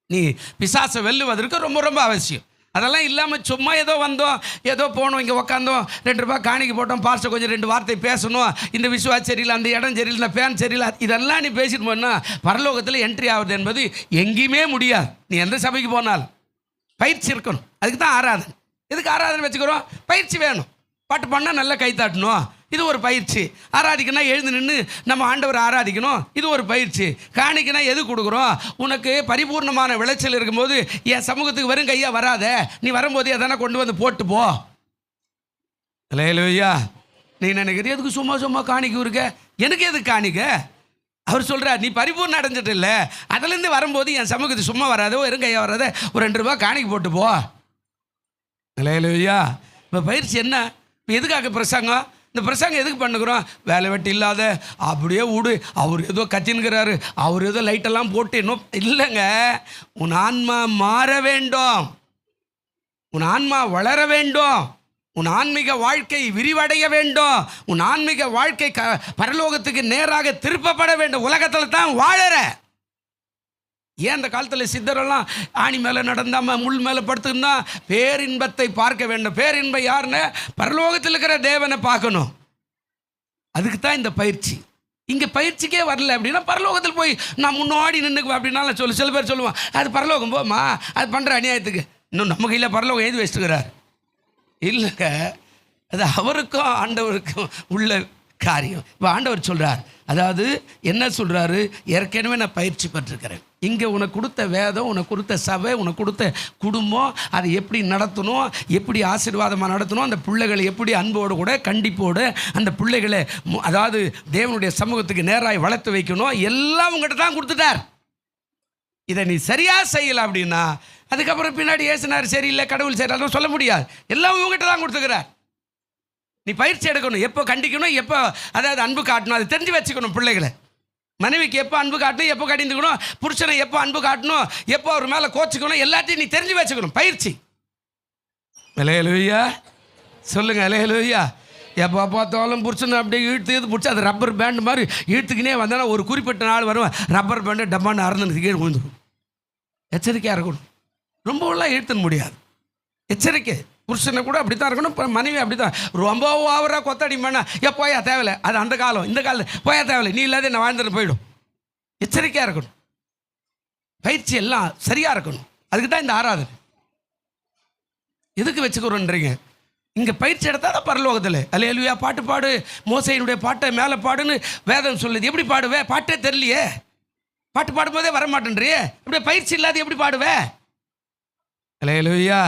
[SPEAKER 1] நீ பிசாசை வெல்லுவதற்கு ரொம்ப ரொம்ப அவசியம். அதெல்லாம் இல்லாமல் சும்மா ஏதோ வந்தோம், ஏதோ போனோம், இங்கே உக்காந்தோம், 2 ரூபாய் காணிக்கு போட்டோம், பாஸ்டர் கொஞ்சம் 2 வார்த்தை பேசணும், இந்த விசுவாசம் சரியில்லை, அந்த இடம் சரியில்லை, இந்த ஃபேன் சரியில்லை, இதெல்லாம் நீ பேசிட்டு போனால் பரலோகத்தில் என்ட்ரி ஆகுது என்பது எங்கேயுமே முடியாது. நீ எந்த சபைக்கு போனாலும் பயிற்சி இருக்கணும். அதுக்கு தான் ஆராதனை. எதுக்கு ஆராதனை வச்சுக்கிறோம்? பயிற்சி வேணும். பாட்டு பண்ணால் நல்லா கை தாட்டணும், இது ஒரு பயிற்சி. ஆராதிக்கணும், எழுந்து நின்று நம்ம ஆண்டவர் ஆராதிக்கணும், இது ஒரு பயிற்சி. காணிக்கனா எது கொடுக்குறோம்? உனக்கு பரிபூர்ணமான விளைச்சல் இருக்கும்போது என் சமூகத்துக்கு வெறும் கையா வராத, நீ வரும்போது எதனா கொண்டு வந்து போட்டு போ. இல்லையா? நீ நினைக்கிற எதுக்கு சும்மா சும்மா காணிக்க இருக்க, எனக்கு எதுக்கு காணிக்க? அவர் சொல்கிறார், நீ பரிபூர்ணம் அடைஞ்சிட்டு இல்லை, அதுலேருந்து வரும்போது என் சமூகத்துக்கு சும்மா வராத, வெறும் கையா வராத, ஒரு 2 ரூபாய் காணிக்கு போட்டு போ. இல்லையா? இப்போ பயிற்சி என்ன? இப்போ எதுக்காக பிரசங்கம்? இந்த பிரசங்கம் எதுக்கு பண்ணுகிறோம்? வேலை வெட்டி இல்லாத அப்படியே விடு, அவர் ஏதோ கத்தின்கிறாரு, அவர் ஏதோ லைட்டெல்லாம் போட்டு இன்னும் இல்லைங்க. உன் ஆன்மா மாற வேண்டும், உன் ஆன்மா வளர வேண்டும், உன் ஆன்மீக வாழ்க்கை விரிவடைய வேண்டும், உன் ஆன்மீக வாழ்க்கை பரலோகத்துக்கு நேராக திருப்பப்பட வேண்டும். உலகத்தில் தான் வாழற. ஏன் அந்த காலத்தில் சித்தரெல்லாம் ஆணி மேலே நடந்தாமல் முள் மேலே படுத்துருந்தா பேரின்பத்தை பார்க்க வேண்டும். பேரின்பம் யாருன்னு? பரலோகத்தில் இருக்கிற தேவனை பார்க்கணும். அதுக்கு தான் இந்த பயிற்சி. இங்கே பயிற்சிக்கே வரல அப்படின்னா பரலோகத்தில் போய் நான் முன்னாடி நின்றுக்குவேன் அப்படின்னாலும் சில பேர் சொல்லுவான், அது பரலோகம் போமா, அது பண்ணுற அநியாயத்துக்கு. இன்னும் நம்ம கையில் பரலோகம் எழுதி வச்சுக்கிறார். இல்லைங்க, அது அவருக்கும் ஆண்டவருக்கும் உள்ள காரியம். இப்போ ஆண்டவர் சொல்கிறார், அதாவது என்ன சொல்கிறாரு? ஏற்கனவே நான் பயிற்சி பெற்றிருக்கிறேன். இங்கே உனக்கு கொடுத்த வேதம், உனக்கு கொடுத்த சபை, உனக்கு கொடுத்த குடும்பம், அதை எப்படி நடத்தணும், எப்படி ஆசீர்வாதமாக நடத்தணும், அந்த பிள்ளைகளை எப்படி அன்போடு கூட கண்டிப்போடு அந்த பிள்ளைகளை அதாவது தேவனுடைய சமூகத்துக்கு நேராக வளர்த்து வைக்கணும், எல்லாம் உங்கள்கிட்ட தான் கொடுத்துட்டார். இதை நீ சரியாக செய்யலை அப்படின்னா அதுக்கப்புறம் பின்னாடி ஏசுனார் சரியில்லை, கடவுள் சரியில்லை சொல்ல முடியாது. எல்லாம் உங்கள்கிட்ட தான் கொடுத்துக்கிறார். நீ பயிற்சி எடுக்கணும், எப்போ கண்டிக்கணும், எப்போ அதாவது அன்பு காட்டணும், அதை தெரிஞ்சு வச்சுக்கணும். பிள்ளைகளை மனைவிக்கு எப்போ அன்பு காட்டணும், எப்போ கடிந்துக்கணும், புருஷனை எப்போ அன்பு காட்டணும், எப்போ அவர் மேலே கோச்சிக்கணும், எல்லாத்தையும் நீ தெரிஞ்சு வச்சுக்கணும். பயிற்சி. அல்லேலூயா சொல்லுங்க, அல்லேலூயா. எப்போ பார்த்தாலும் புருஷனை அப்படியே இழுத்து பிடிச்சி அது ரப்பர் பேண்ட் மாதிரி இழுத்துக்கினே வந்தாலும் ஒரு குறிப்பிட்ட நாள் வருவேன், ரப்பர் பேண்டு டப்பான்னு அறந்து கீழே விழுந்துடும். எச்சரிக்கையாக இருக்கணும். ரொம்பலாம் இழுத்துன்னு முடியாது. எச்சரிக்கை. புருஷனை கூட அப்படி தான் இருக்கணும், இப்போ மனைவி அப்படி தான். ரொம்ப ஓவராக கொத்தடி பண்ணா போயா தேவையில்லை, அது அந்த காலம், இந்த காலம் போயா தேவையில்லை, நீ இல்லாத நான் வாழ்ந்துட்டு போயிடும். எச்சரிக்கையாக இருக்கணும். பயிற்சி எல்லாம் சரியாக இருக்கணும். அதுக்கு தான் இந்த ஆராதனை. எதுக்கு வச்சுக்கிறோன்றீங்க? இங்கே பயிற்சி எடுத்தால் தான் பரலோகத்தில். அல்லேலூயா பாட்டு பாடு, மோசையினுடைய பாட்டை மேலே பாடுன்னு வேதம் சொல்லுது. எப்படி பாடுவே? பாட்டே தெரியலையே, பாட்டு பாடும்போதே வர மாட்டேன்றியே, இப்படி பயிற்சி இல்லாத எப்படி பாடுவே? அல்லேலூயா.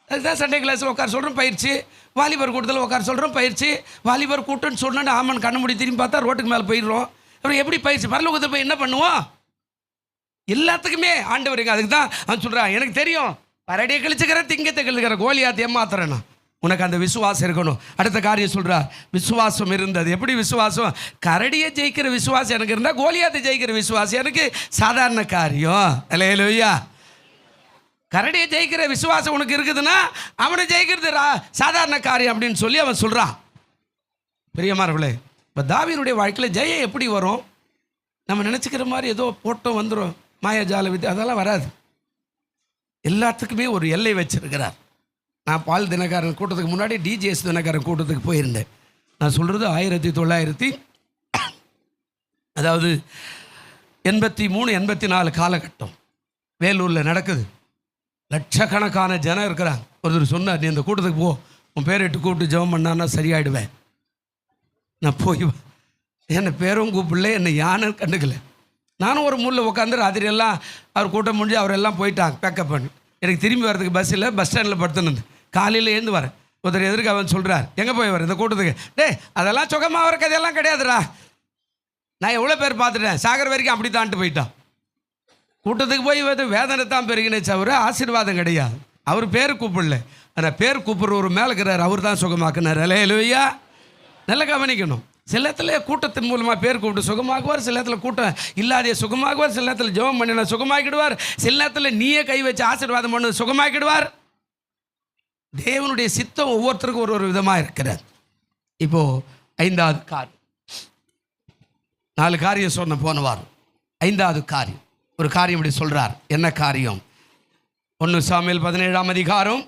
[SPEAKER 1] அதுதான் சண்டே கிளாஸில் உட்கார சொல்கிறோம் பயிற்சி, வாலிபர் கூட்டத்தில் உட்கார சொல்கிறோம் பயிற்சி. வாலிபர் கூட்டம்னு சொன்னா ஆமன் கண்ண முடி திரும்பி பார்த்தா ரோட்டுக்கு மேலே போயிடுறோம். அப்புறம் எப்படி பயிற்சி? பரலோகத்தில் போய் என்ன பண்ணுவோம்? எல்லாத்துக்குமே ஆண்டவருங்க. அதுக்கு தான் அவன் சொல்கிறான், எனக்கு தெரியும் பரடியை கழிச்சுக்கிற திங்கத்தை கழிச்சுக்கிற கோலியாத்தை ஏமாத்துறேன்னா. உனக்கு அந்த விசுவாசம் இருக்கணும். அடுத்த காரியம் சொல்கிறார், விசுவாசம் இருந்தது. எப்படி விசுவாசம்? கரடியை ஜெயிக்கிற விசுவாசம் எனக்கு இருந்தால் கோலியாத்தை ஜெயிக்கிற விசுவாசம் எனக்கு சாதாரண காரியம். அல்லேலூயா. கரடியை ஜெயிக்கிற விசுவாசம் உனக்கு இருக்குதுன்னா அவனை ஜெயிக்கிறது சாதாரண காரியம் அப்படின்னு சொல்லி அவன் சொல்கிறான். பிரியமானவர்களே, இப்போ தாவீதுடைய வாழ்க்கையில் ஜெயம் எப்படி வரும்? நம்ம நினச்சிக்கிற மாதிரி ஏதோ போட்டோம் வந்துடும், மாயாஜால வித்து அதெல்லாம் வராது. எல்லாத்துக்குமே ஒரு எல்லை வச்சிருக்கிறார். நான் பால் தினக்காரன் கூட்டத்துக்கு முன்னாடி டிஜிஎஸ் தினக்காரன் கூட்டத்துக்கு போயிருந்தேன். நான் சொல்கிறது 1900 அதாவது 83 84 காலகட்டம் வேலூரில் நடக்குது. லட்சக்கணக்கான ஜனம் இருக்கிறாங்க. ஒருத்தர் சொன்னார், நீ இந்த கூட்டத்துக்கு போ, உன் பேரிட்டு கூப்பிட்டு ஜெபம் பண்ணான்னா சரியாயிடுவேன். நான் போய் என்னை பேரும் கூப்பிடல, என்னை யானை கண்டுக்கல. நானும் ஒரு மூலையில் உட்காந்து ராத்திரி எல்லாம் அவர் கூட்டம் முடிஞ்சு அவரெல்லாம் போயிட்டாங்க பேக்கப் பண்ணி. எனக்கு திரும்பி வரதுக்கு பஸ் இல்லை, பஸ் ஸ்டாண்டில் படுத்துனது. காலையில் எழுந்து வரேன். ஒருத்தர் எதிர்க்கு அவன் சொல்கிறார், எங்கே போய் வர இந்த கூட்டத்துக்கு? அதெல்லாம் சுகமாக வர கதையெல்லாம் கிடையாதுடா, நான் எவ்வளோ பேர் பார்த்துட்டேன், சாகர் வரைக்கும் அப்படி தான்ட்டு போயிட்டான். கூட்டத்துக்கு போய் வேதனை தான் பெருகினே தவிர ஆசீர்வாதம் கிடையாது. அவர் பேர் கூப்பிடல, ஆனால் பேர் கூப்பிட்ற ஒரு மேலே இருக்கிறார், அவர் தான் சுகமாக்குனார். அல்லேலூயா. நல்லா கவனிக்கணும். சில நேரத்தில் கூட்டத்தின் மூலமாக பேர் கூப்பிட்டு சுகமாக்குவார், சில நேரத்தில் கூட்டம் இல்லாதே சுகமாக்குவார், சில நேரத்தில் ஜெபம் பண்ணினா சுகமாக்கிடுவார், சில நேரத்தில் நீயே கை வச்சு ஆசீர்வாதம் பண்ண சுகமாக்கிடுவார். தேவனுடைய சித்தம் ஒவ்வொருத்தருக்கும் ஒரு ஒரு விதமாக இருக்கிறது. இப்போது 5வது காரியம், 4 காரியம் சொன்ன போன வாரம். 5வது காரியம், ஒரு காரியம் இப்படி சொல்கிறார். என்ன காரியம்? 1 சாமுவேல் 17ஆம் அதிகாரம்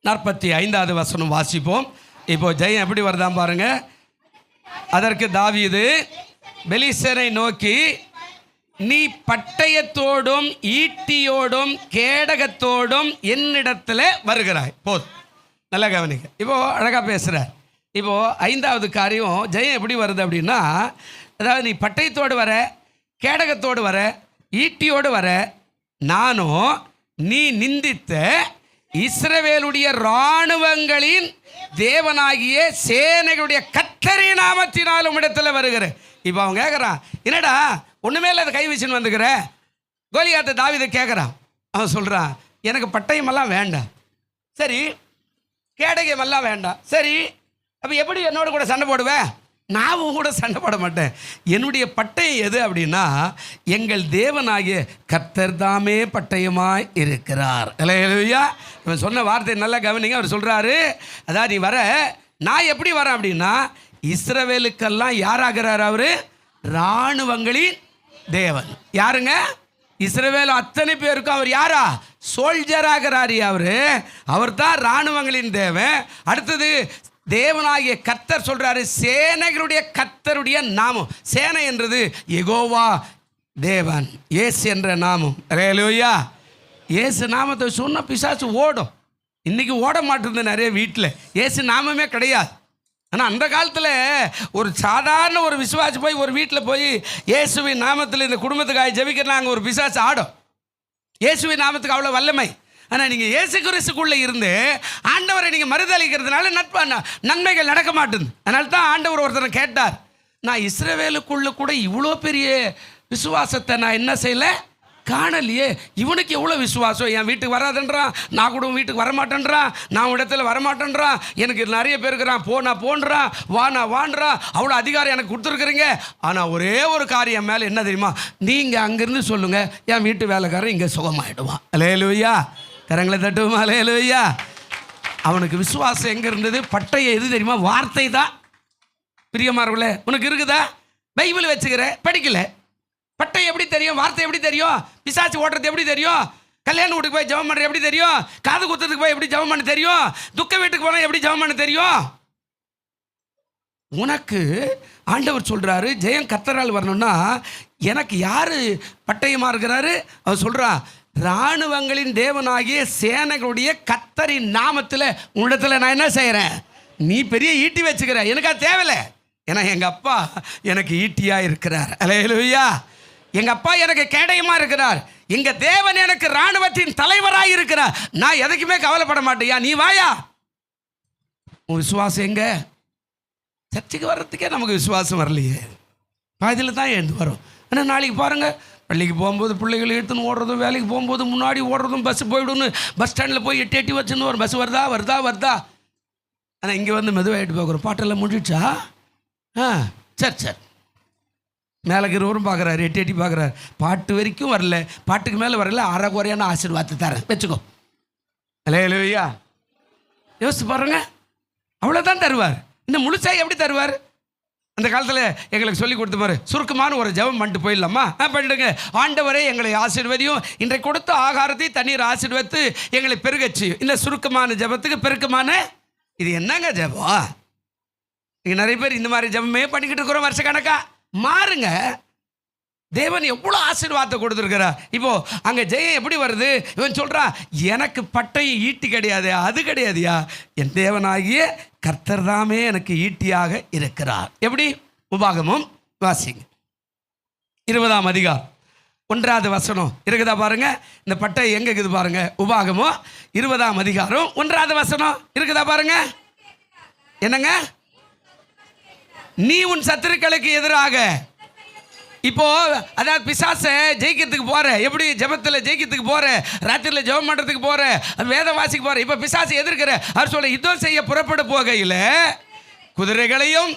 [SPEAKER 1] 45வது வசனம் வாசிப்போம். இப்போ ஜெயம் எப்படி வருதான் பாருங்க. அதற்கு தாவீது பெலிஸ்தரை நோக்கி, நீ பட்டயத்தோடும் ஈட்டியோடும் கேடகத்தோடும் என்னிடத்தில் வருகிறாய். போதும், நல்லா கவனிக்க. இப்போது அழகாக பேசுகிறார். இப்போது 5வது காரியம் ஜெயம் எப்படி வருது அப்படின்னா, அதாவது நீ பட்டயத்தோடு வர, கேடகத்தோடு வர, ஈட்டியோடு வர, நானும் நீ நிந்தித்த இஸ்ரவேலுடைய இராணுவங்களின் தேவனாகிய சேனைகளுடைய கர்த்தரின் நாமத்தினாலும் இடத்துல வருகிறேன். இப்போ அவன் கேட்குறான், என்னடா ஒன்றுமே இல்லாத கை வச்சுன்னு வந்துக்கிற? கோலியாத்தை தாவீதை கேட்குறான். அவன் சொல்கிறான், எனக்கு பட்டயமெல்லாம் வேண்டாம், சரி, கேடகமெல்லாம் வேண்டாம், சரி, அப்போ எப்படி என்னோட கூட சண்டை போடுவேன்? நான் கூட சண்டை போட மாட்டேன். என்னுடைய பட்டயம் எது அப்படின்னா, எங்கள் தேவனாகிய கர்த்தர் தாமே பட்டயமாய் இருக்கிறார். அல்லேலூயா. இவன் சொன்ன வார்த்தை நல்லா கவனிங்க. அவர் சொல்கிறாரு, அதாவது நீ வர, நான் எப்படி வரேன் அப்படின்னா, இஸ்ரவேலுக்கெல்லாம் யாராகிறார்? அவர் இராணுவங்களின் தேவன். யாருங்க? இஸ்ரவேல் அத்தனை பேருக்கும் அவர் யாரா? சோல்ஜராகிறாரு. அவர் தான் இராணுவங்களின் தேவன். அடுத்தது தேவனாகிய கர்த்தர் சொல்றாரு, சேனைகளுடைய கர்த்தருடைய நாமம். சேனை என்றது யெகோவா தேவன். இயேசு என்ற நாமம். அல்லேலூயா. இயேசு நாமத்தை சொன்ன பிசாசு ஓடும். இன்னைக்கு ஓட மாட்டேங்குது நிறைய வீட்டில். இயேசு நாமமே கிடையாது. ஆனால் அந்த காலத்தில் ஒரு சாதாரண ஒரு விசுவாசி போய் ஒரு வீட்டில் போய் இயேசுவின் நாமத்தில் இந்த குடும்பத்துக்காக ஜெபிக்கிறாங்க, ஒரு பிசாசு ஆடும். இயேசுவின் நாமத்துக்கு அவ்வளோ வல்லமை. ஆனால் நீங்கள் இயேசு கிறிஸ்துக்குள்ளே இருந்து ஆண்டவரை நீங்கள் மறுதளிக்கிறதுனால நன்மைகள் நடக்க மாட்டேங்குது. அதனால தான் ஆண்டவர் ஒருத்தனை கேட்டார், நான் இஸ்ரவேலுக்குள்ளே கூட இவ்வளோ பெரிய விசுவாசத்தை நான் என்ன செய்யலை, காணலையே. இவனுக்கு எவ்வளோ விசுவாசம், என் வீட்டுக்கு வராதுன்றான், நான் கூட வீட்டுக்கு வரமாட்டேன்றான், நான் இடத்துல வரமாட்டேன்றான், எனக்கு நிறைய பேர் இருக்கிறான், போனா போன்றான், வானா வான்றான், அவ்வளோ அதிகாரம் எனக்கு கொடுத்துருக்குறீங்க. ஆனால் ஒரே ஒரு காரியம் மேலே என்ன தெரியுமா, நீங்கள் அங்கேருந்து சொல்லுங்கள், என் வீட்டு வேலைக்காரன் இங்கே சுகமாயிடுவான். அல்லேலூயா. கரங்களை தட்டுவோமா? அல்லேலூயா. அவனுக்கு விசுவாசம் எங்கே இருந்தது? பட்டயம் எது தெரியுமா? வார்த்தை தான். பிரியமானவர்களே, உனக்கு இருக்குதா? பைபிள் வச்சுக்கிற, படிக்கல, பட்டயம் எப்படி தெரியும்? வார்த்தை எப்படி தெரியும்? பிசாசு ஓட்டுறது எப்படி தெரியும்? கல்யாண வீட்டுக்கு போய் ஜெபம் பண்ணுறது எப்படி தெரியும்? காது குத்துறதுக்கு போய் எப்படி ஜெபம் பண்ண தெரியும்? துக்க வீட்டுக்கு போனால் எப்படி ஜெபம் பண்ண தெரியும்? உனக்கு ஆண்டவர் சொல்கிறாரு, ஜெயம் கர்த்தரால் வரணும்னா எனக்கு யார் பட்டயமாக இருக்கிறாரு? அவர் சொல்கிறான், இராணுவங்களின் தேவனாகிய சேனைகளுடைய கர்த்தரின் நாமத்தில் உன்னிடத்தில் நான் என்ன செய்கிறேன்? நீ பெரிய ஈட்டி வச்சுக்கிற, எனக்கு அது தேவையில்லை. ஏன்னா எங்கள் அப்பா எனக்கு ஈட்டியாக இருக்கிறார். அல்லேலூயா. எங்கள் அப்பா எனக்கு கேடயமாக இருக்கிறார். எங்கள் தேவன் எனக்கு இராணுவத்தின் தலைவராக இருக்கிறார். நான் எதுக்குமே கவலைப்பட மாட்டேயா. நீ வாயா. உன் விசுவாசம் எங்க? சர்ச்சுக்கு வர்றதுக்கே நமக்கு விசுவாசம் வரலையே, பாதியில் தான் எழுந்து வரும். ஆனால் நாளைக்கு பாருங்கள், பள்ளிக்கு போகும்போது பிள்ளைகளை எடுத்துன்னு ஓடுறதும், வேலைக்கு போகும்போது முன்னாடி ஓடுறதும், பஸ் போய்விடுன்னு பஸ் ஸ்டாண்டில் போய் எட்டி எட்டி வச்சுன்னு ஒரு பஸ் வருதா வருதா வருதா. ஆனால் இங்கே வந்து மெதுவாகிட்டு போகிறோம். பாட்டெல்லாம் முடிஞ்சிடுச்சா? சரி சரி. மேலே இருவரும் பார்க்குறாரு, எட்டி எட்டி பார்க்குறாரு. பாட்டு வரைக்கும் வரல, பாட்டுக்கு மேலே வரல, அரை குறையான ஆசீர்வாதத்தை தரேன் வச்சுக்கோ. அல்லேலூயா. யோசிச்சு பாருங்க, அவ்வளோதான் தருவார். இந்த முழுசாக எப்படி தருவார்? அந்த காலத்தில் எங்களுக்கு சொல்லி கொடுத்த மாதிரி சுருக்கமான ஒரு ஜெபம் பண்ணிட்டு போயிடலாமா? பண்ணிடுங்க. ஆண்டவரே எங்களை ஆசீர்வதியும், இன்றைக்கு கொடுத்த ஆகாரத்தை தண்ணீர் ஆசீர்வதித்து எங்களை பெருகச்சு. இந்த சுருக்கமான ஜெபத்துக்கு பெருக்கமான இது என்னங்க ஜெபம்? நீங்கள் நிறைய பேர் இந்த மாதிரி ஜெபமே பண்ணிக்கிட்டு இருக்கிறோம் வருஷ கணக்கா. மாறுங்க. தேவன் எவ்வளோ ஆசீர்வாதத்தை கொடுத்துருக்கிறார். இப்போது அங்கே ஜெயம் எப்படி வருது? இவன் சொல்கிறான், எனக்கு பட்டயம் ஈட்டி கிடையாது, அது கிடையாதுயா, என் தேவனாகிய கர்த்தர் தாமே எனக்கு ஈட்டியாக இருக்கிறார். எப்படி? உபாகமம் வாசிங்க, 20ஆம் அதிகாரம் 1வது வசனம் இருக்குதா பாருங்க. இந்த பட்டயம் எங்கே இருக்குது பாருங்க. உபாகமம் 20ஆம் அதிகாரம் 1வது வசனம் இருக்குதா பாருங்க. என்னங்க? நீ உன் சத்துருக்களுக்கு எதிராக. இப்போ அதாவது பிசாசை ஜெயிக்கிறதுக்கு போற, எப்படி ஜெபத்தில் ஜெயிக்கிறதுக்கு போற, ராத்திரியில் ஜெபம் பண்ணுறதுக்கு போற, வேத வாசிக்கு போற. இப்போ பிசாசை எதிர்க்கிற. அவர் சொல்ல, யுத்தம் செய்ய புறப்பட போகையில் குதிரைகளையும்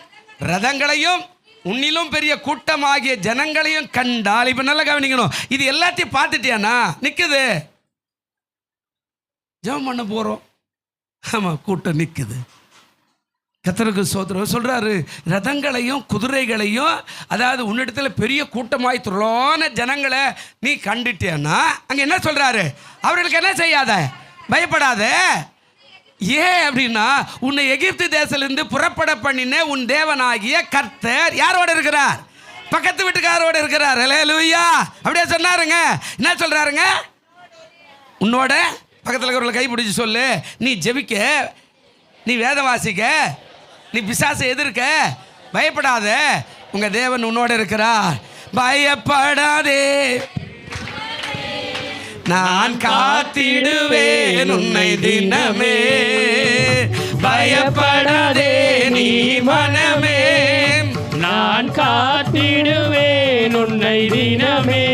[SPEAKER 1] ரதங்களையும் உன்னிலும் பெரிய கூட்டமாகிய ஜனங்களையும் கண்டால். இப்போ நல்லா கவனிக்கணும், இது எல்லாத்தையும் பார்த்துட்டியானா நிற்குது, ஜெபம் பண்ண போகிறோம், ஆமாம் கூட்டம் நிற்குது. கர்த்தருக்கு ஸ்தோத்திரம். சொல்கிறாரு, ரதங்களையும் குதிரைகளையும், அதாவது உன்னிடத்தில் பெரிய கூட்டமாய் திரளான ஜனங்களை நீ கண்டுட்டியன்னா அங்கே என்ன சொல்கிறாரு, அவர்களுக்கு என்ன செய்யாத, பயப்படாத. ஏன் அப்படின்னா, உன்னை எகிப்து தேசத்திலிருந்து புறப்பட பண்ணின உன் தேவனாகிய கர்த்தர் யாரோட இருக்கிறார், பக்கத்து வீட்டுக்காரோட இருக்கிறார். அல்லேலூயா. அப்படியே சொன்னாருங்க. என்ன சொல்கிறாருங்க, உன்னோட பக்கத்தில் இருக்கிறவங்களை கைப்பிடிச்சு சொல்லு, நீ ஜெபிக்க, நீ வேத வாசிக்க, நீ பிசாசை எதிர்க்க, பயப்படாத, உங்க தேவன் உன்னோட இருக்கிறார். பயப்படாதே, நான் காத்திடுவேன் உன்னை தினமே. பயப்படாதே நீ மனமே,
[SPEAKER 4] நான் காத்திடுவேன் உன்னை தினமே.